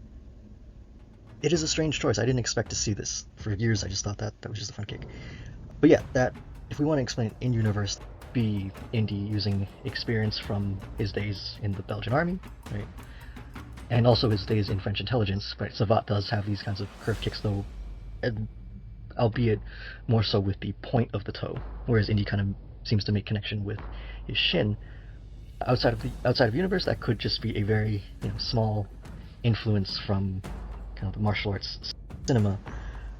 is a strange choice. I didn't expect to see this. For years I just thought that was just a front kick. But yeah, that, if we want to explain it in universe, be Indy using experience from his days in the Belgian army, right? And also his days in French intelligence, right? Savate does have these kinds of curved kicks though, and albeit more so with the point of the toe, whereas Indy kind of seems to make connection with his shin. Outside of universe, that could just be a very small influence from kind of the martial arts cinema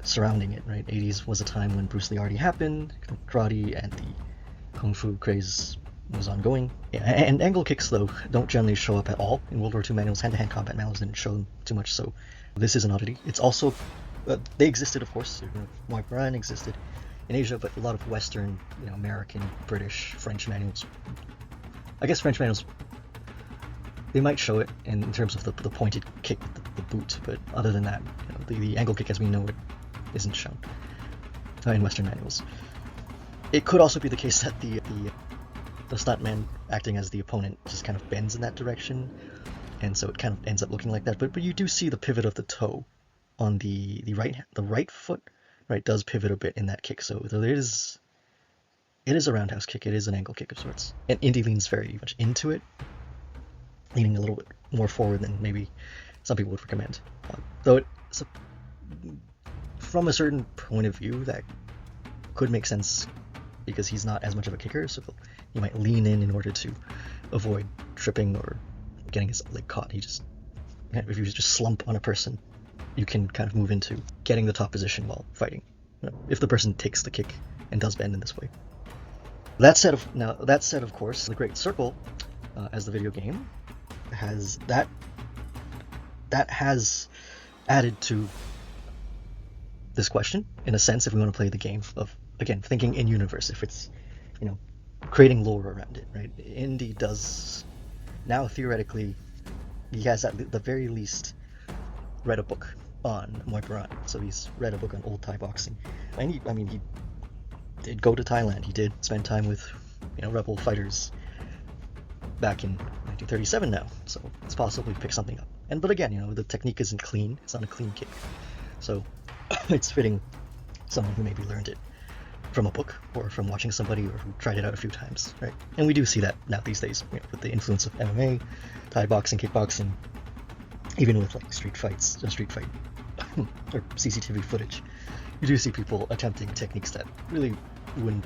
surrounding it, right? 80s was a time when Bruce Lee already happened, karate and the kung fu craze was ongoing. Yeah, and angle kicks, though, don't generally show up at all in World War II manuals. Hand-to-hand combat manuals didn't show them too much, so this is an oddity. It's also, they existed, of course. Muay Thai existed in Asia, but a lot of Western, American, British, French manuals. I guess French manuals, they might show it in terms of the pointed kick, the boot, but other than that, the angle kick as we know it isn't shown in Western manuals. It could also be the case that the stuntman acting as the opponent just kind of bends in that direction, and so it kind of ends up looking like that. But you do see the pivot of the toe on the right foot, right, does pivot a bit in that kick. So it is a roundhouse kick. It is an angle kick of sorts, and Indy leans very much into it, leaning a little bit more forward than maybe some people would recommend. Though from a certain point of view, that could make sense because he's not as much of a kicker, so he might lean in order to avoid tripping or getting his leg caught. If you just slump on a person, you can kind of move into getting the top position while fighting, if the person takes the kick and does bend in this way. That said, of course, the Great Circle, as the video game, has added to this question, in a sense, if we want to play the game of, again, thinking in universe, if it's, creating lore around it, right? Indy does now, theoretically, he has at the very least read a book on Muay Thai, so he's read a book on old Thai boxing, and he did go to Thailand. He did spend time with rebel fighters back in 1937 now, so it's possible he picked something up. But again, the technique isn't clean. It's not a clean kick, so it's fitting someone who maybe learned it from a book or from watching somebody or who tried it out a few times, right? And we do see that now these days, with the influence of MMA, Thai boxing, kickboxing, even with like street fight or CCTV footage. You do see people attempting techniques that really wouldn't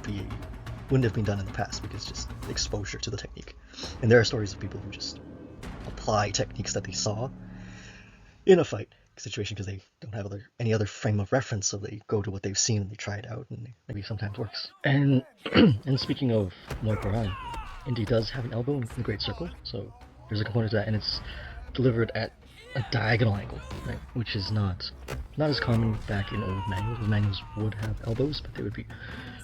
have been done in the past because just exposure to the technique. And there are stories of people who just apply techniques that they saw in a fight situation because they don't have any other frame of reference, so they go to what they've seen and they try it out, and maybe sometimes works. And and speaking of Muay Thai, Indy does have an elbow in the Great Circle, so there's a component to that, and it's delivered at a diagonal angle, right? Which is not as common back in old manuals. The manuals would have elbows, but they would be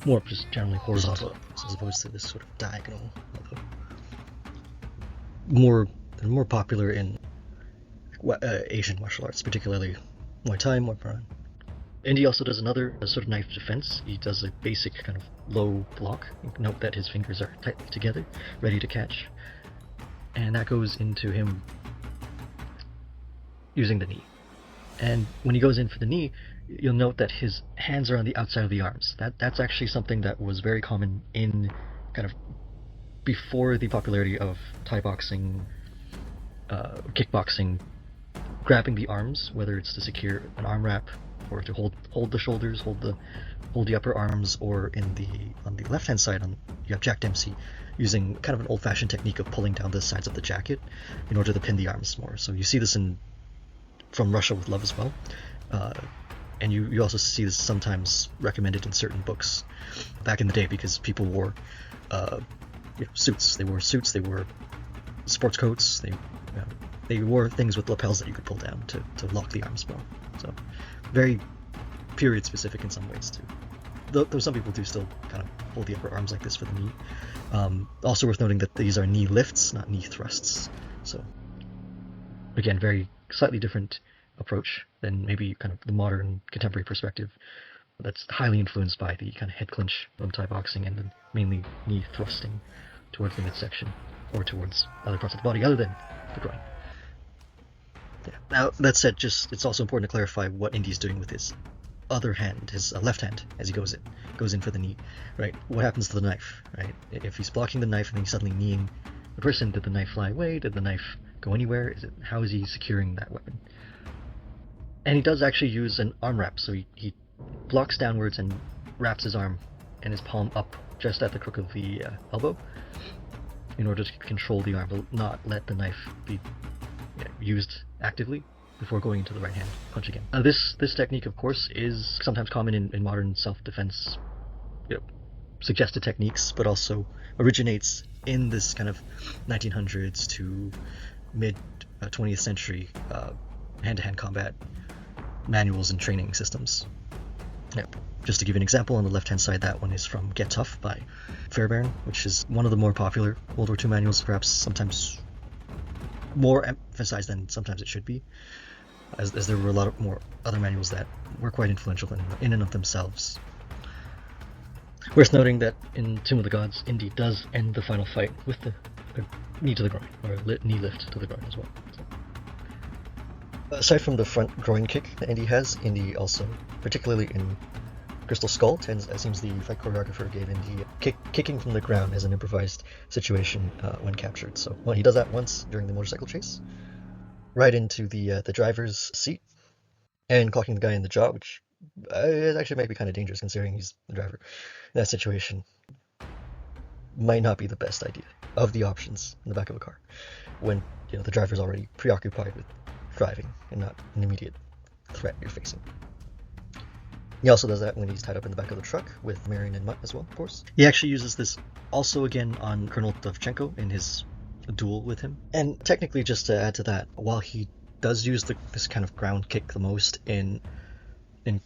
more just generally horizontal, as opposed to this sort of diagonal elbow. they're more popular in Asian martial arts, particularly Muay Thai, Muay Thai. Indy also does another sort of knife defense. He does a basic kind of low block. Note that his fingers are tightly together, ready to catch. And that goes into him using the knee. And when he goes in for the knee, you'll note that his hands are on the outside of the arms. That's actually something that was very common in kind of before the popularity of Thai boxing, kickboxing, grabbing the arms, whether it's to secure an arm wrap or to hold the shoulders, hold the upper arms, or on the left hand side you have Jack Dempsey using kind of an old-fashioned technique of pulling down the sides of the jacket in order to pin the arms more. So you see this from Russia with Love as well, and you also see this sometimes recommended in certain books back in the day because people wore suits. They wore suits. They wore sports coats. They wore things with lapels that you could pull down to lock the arms more. So very period specific in some ways too. Though some people do still kind of hold the upper arms like this for the knee. Also worth noting that these are knee lifts, not knee thrusts. So again, very slightly different approach than maybe kind of the modern contemporary perspective. That's highly influenced by the kind of head clinch from Thai boxing and then mainly knee thrusting towards the midsection or towards other parts of the body other than the groin. Yeah. Now that said, it's also important to clarify what Indy's doing with his other hand, his left hand, as he goes in for the knee, right? What happens to the knife, right? If he's blocking the knife and then he's suddenly kneeing the person, did the knife fly away? Did the knife go anywhere? How is he securing that weapon? And he does actually use an arm wrap, so he blocks downwards and wraps his arm and his palm up just at the crook of the elbow in order to control the arm, but not let the knife be used actively before going into the right hand punch again. This technique, of course, is sometimes common in modern self-defense suggested techniques, but also originates in this kind of 1900s to mid 20th century hand-to-hand combat manuals and training systems. Just to give you an example, on the left-hand side, that one is from Get Tough by Fairbairn, which is one of the more popular World War II manuals, perhaps sometimes more emphasized than sometimes it should be, as there were a lot of more other manuals that were quite influential in and of themselves. Worth noting that in Tomb of the Gods, Indy does end the final fight with a knee to the groin, or knee lift to the groin as well. So, aside from the front groin kick that Indy has, Indy also, particularly in Crystal Skull, it seems the fight choreographer gave Indy kicking from the ground as an improvised situation when captured. So he does that once during the motorcycle chase, right into the driver's seat, and clocking the guy in the jaw, which it actually might be kind of dangerous considering he's the driver. In that situation, might not be the best idea of the options in the back of a car when the driver's already preoccupied with driving and not an immediate threat you're facing. He also does that when he's tied up in the back of the truck with Marion and Mutt as well, of course. He actually uses this also again on Colonel Dovchenko in his duel with him. And technically, just to add to that, while he does use this kind of ground kick the most in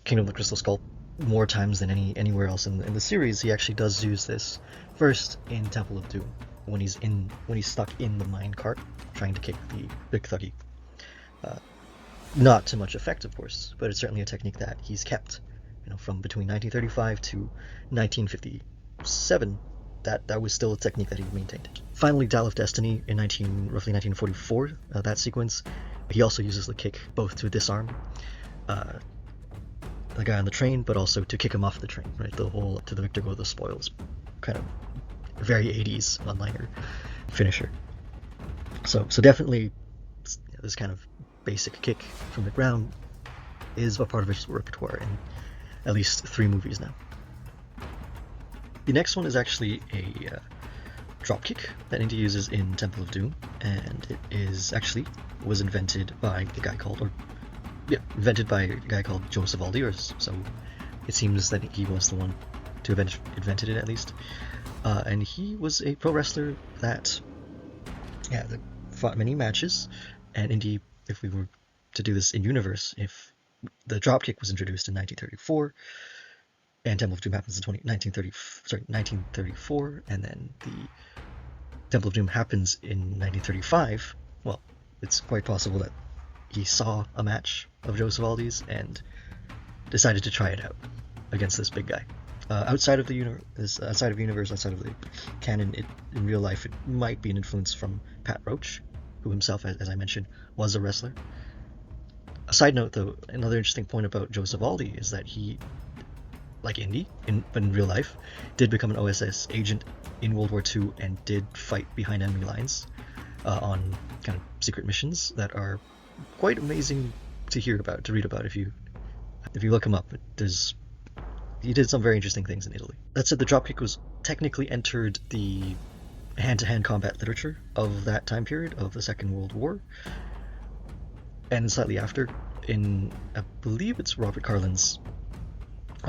Kingdom of the Crystal Skull more times than anywhere else in the series, he actually does use this first in Temple of Doom when he's stuck in the mine cart trying to kick the big thuggy. Not to much effect, of course, but it's certainly a technique that he's kept. From between 1935 to 1957, that was still a technique that he maintained. Finally, Dial of Destiny in roughly 1944, that sequence, he also uses the kick both to disarm the guy on the train, but also to kick him off the train, right? The whole "to the victor go the spoils" kind of very 80s one-liner finisher. So definitely this kind of basic kick from the ground is a part of his repertoire in at least 3 movies now. The next one is actually a dropkick that Indy uses in Temple of Doom, and it was invented by a guy called Joe Savaldi, so it seems that he was the one to have invented it at least. And he was a pro wrestler that fought many matches, and Indy, if we were to do this in universe, if the dropkick was introduced in 1934, and Temple of Doom happens in 1934, and then the Temple of Doom happens in 1935, well, it's quite possible that he saw a match of Joe Savaldi's and decided to try it out against this big guy. Outside of the universe, outside of the canon, in real life, it might be an influence from Pat Roach, who himself, as I mentioned, was a wrestler. A side note, though, another interesting point about Joe Savaldi is that he, like Indy, but in real life, did become an OSS agent in World War II and did fight behind enemy lines on kind of secret missions that are quite amazing to hear about, to read about. If you look him up, he did some very interesting things in Italy. That said, the dropkick was technically entered the hand-to-hand combat literature of that time period of the Second World War, and slightly after, in, I believe it's Robert Carlin's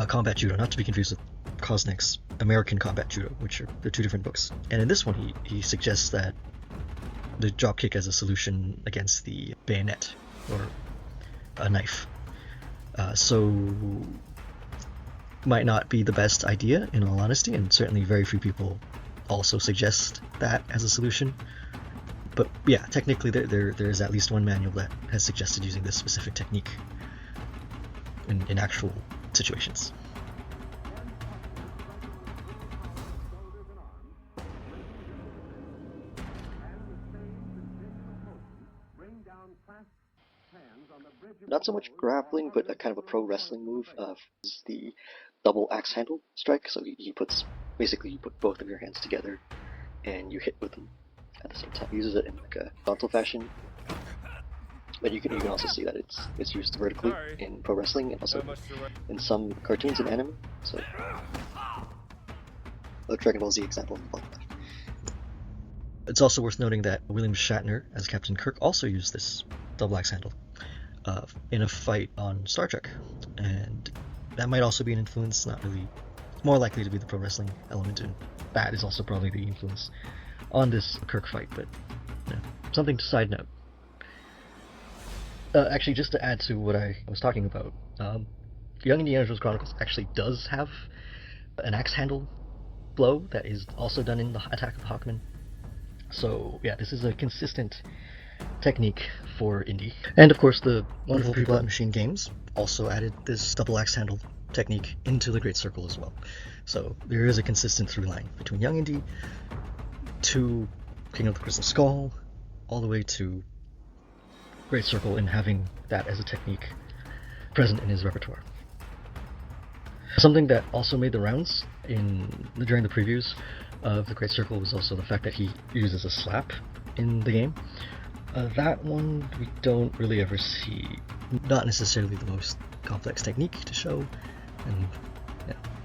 Combat Judo, not to be confused with Kosnick's American Combat Judo, which they're two different books. And in this one, he suggests that the dropkick as a solution against the bayonet, or a knife. So might not be the best idea, in all honesty, and certainly very few people also suggest that as a solution. But yeah, technically there is at least one manual that has suggested using this specific technique in actual situations. Not so much grappling, but a kind of a pro wrestling move is the double axe handle strike. So you put both of your hands together and you hit with them at the same time. He uses it in like a frontal fashion, but you can also see that it's used vertically in pro wrestling and also in some cartoons and anime. So, a Dragon Ball Z example. It's also worth noting that William Shatner, as Captain Kirk, also used this double axe handle in a fight on Star Trek, and that might also be an influence. Not really, more likely to be the pro wrestling element, and that is also probably the influence on this Kirk fight. But something to side note. Actually, just to add to what I was talking about, Young Indiana Jones Chronicles actually does have an axe handle blow that is also done in the Attack of the Hawkmen. So yeah, this is a consistent technique for Indy. And of course, the wonderful people at Machine Games also added this double axe handle technique into the Great Circle as well. So there is a consistent through line between Young Indy to King of the Crystal Skull, all the way to Great Circle, in having that as a technique present in his repertoire. Something that also made the rounds during the previews of the Great Circle was also the fact that he uses a slap in the game. That one we don't really ever see. Not necessarily the most complex technique to show, and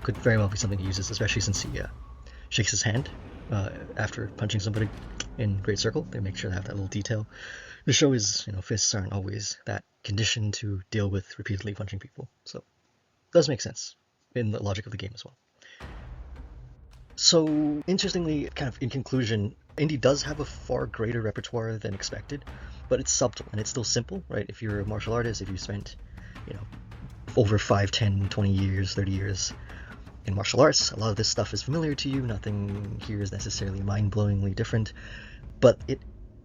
could very well be something he uses, especially since he shakes his hand after punching somebody in Great Circle. They make sure to have that little detail. The show is, fists aren't always that conditioned to deal with repeatedly punching people, so it does make sense in the logic of the game as well. So, interestingly, kind of in conclusion, Indy does have a far greater repertoire than expected, but it's subtle and it's still simple, right? If you're a martial artist, if you spent, over 5, 10, 20 years, 30 years in martial arts, a lot of this stuff is familiar to you. Nothing here is necessarily mind-blowingly different, but it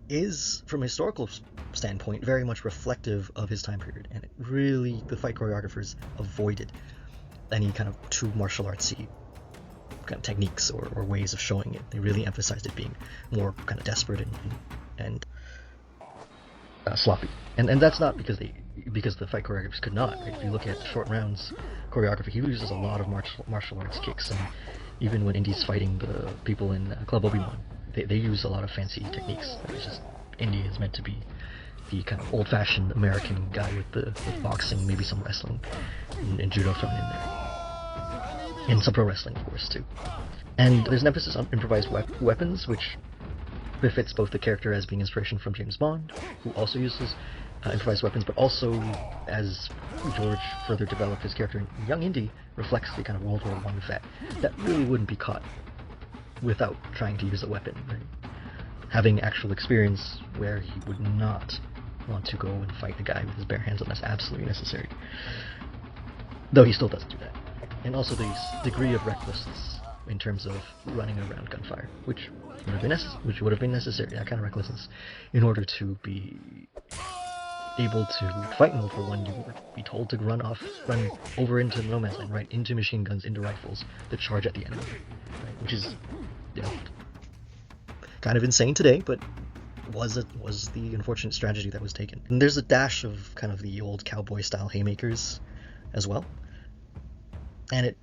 is, from a historical standpoint, very much reflective of his time period, and the fight choreographers avoided any kind of too martial artsy kind of techniques or ways of showing it. They really emphasized it being more kind of desperate and sloppy, and that's not because the fight choreographers could not. Right? If you look at Short Round's choreography, he uses a lot of martial arts kicks, and even when Indy's fighting the people in Club Obi-Wan, they use a lot of fancy techniques. It's just Indy is meant to be the kind of old-fashioned American guy with boxing, maybe some wrestling and judo thrown in there. And some pro wrestling, of course, too. And there's an emphasis on improvised weapons, which befits both the character as being inspiration from James Bond, who also uses improvised weapons, but also, as George further developed his character in Young Indy, reflects the kind of World War I vet that really wouldn't be caught without trying to use a weapon. Right? Having actual experience where he would not want to go and fight a guy with his bare hands unless absolutely necessary. Though he still doesn't do that. And also the degree of recklessness in terms of running around gunfire, which would have been necessary, that kind of recklessness, in order to be able to fight in World War I. You would be told to run over into no man's land, right into machine guns, into rifles that charge at the enemy, right? Which is, you know, kind of insane today, but was the unfortunate strategy that was taken. And there's a dash of kind of the old cowboy style haymakers as well, and it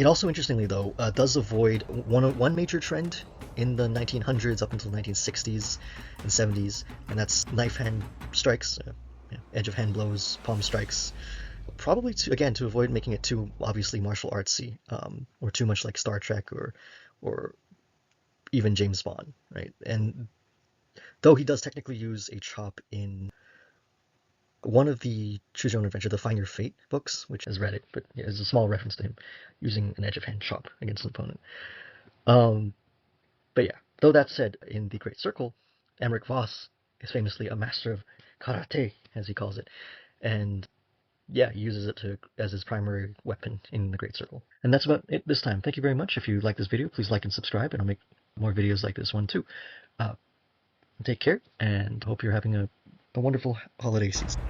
also, interestingly though, does avoid one major trend in the 1900s up until 1960s and 70s, and that's knife hand strikes, edge of hand blows, palm strikes, probably to avoid making it too obviously martial artsy, or too much like Star Trek or even James Bond, right? And though he does technically use a chop in one of the Choose Your Own Adventure, the Find Your Fate books, which has read it, but yeah, there's a small reference to him using an edge of hand chop against an opponent. But yeah, though that said, in The Great Circle, Emmerich Voss is famously a master of karate, as he calls it, and yeah, he uses it as his primary weapon in The Great Circle. And that's about it this time. Thank you very much. If you like this video, please like and subscribe, and I'll make more videos like this one too. Take care, and hope you're having a wonderful holiday season.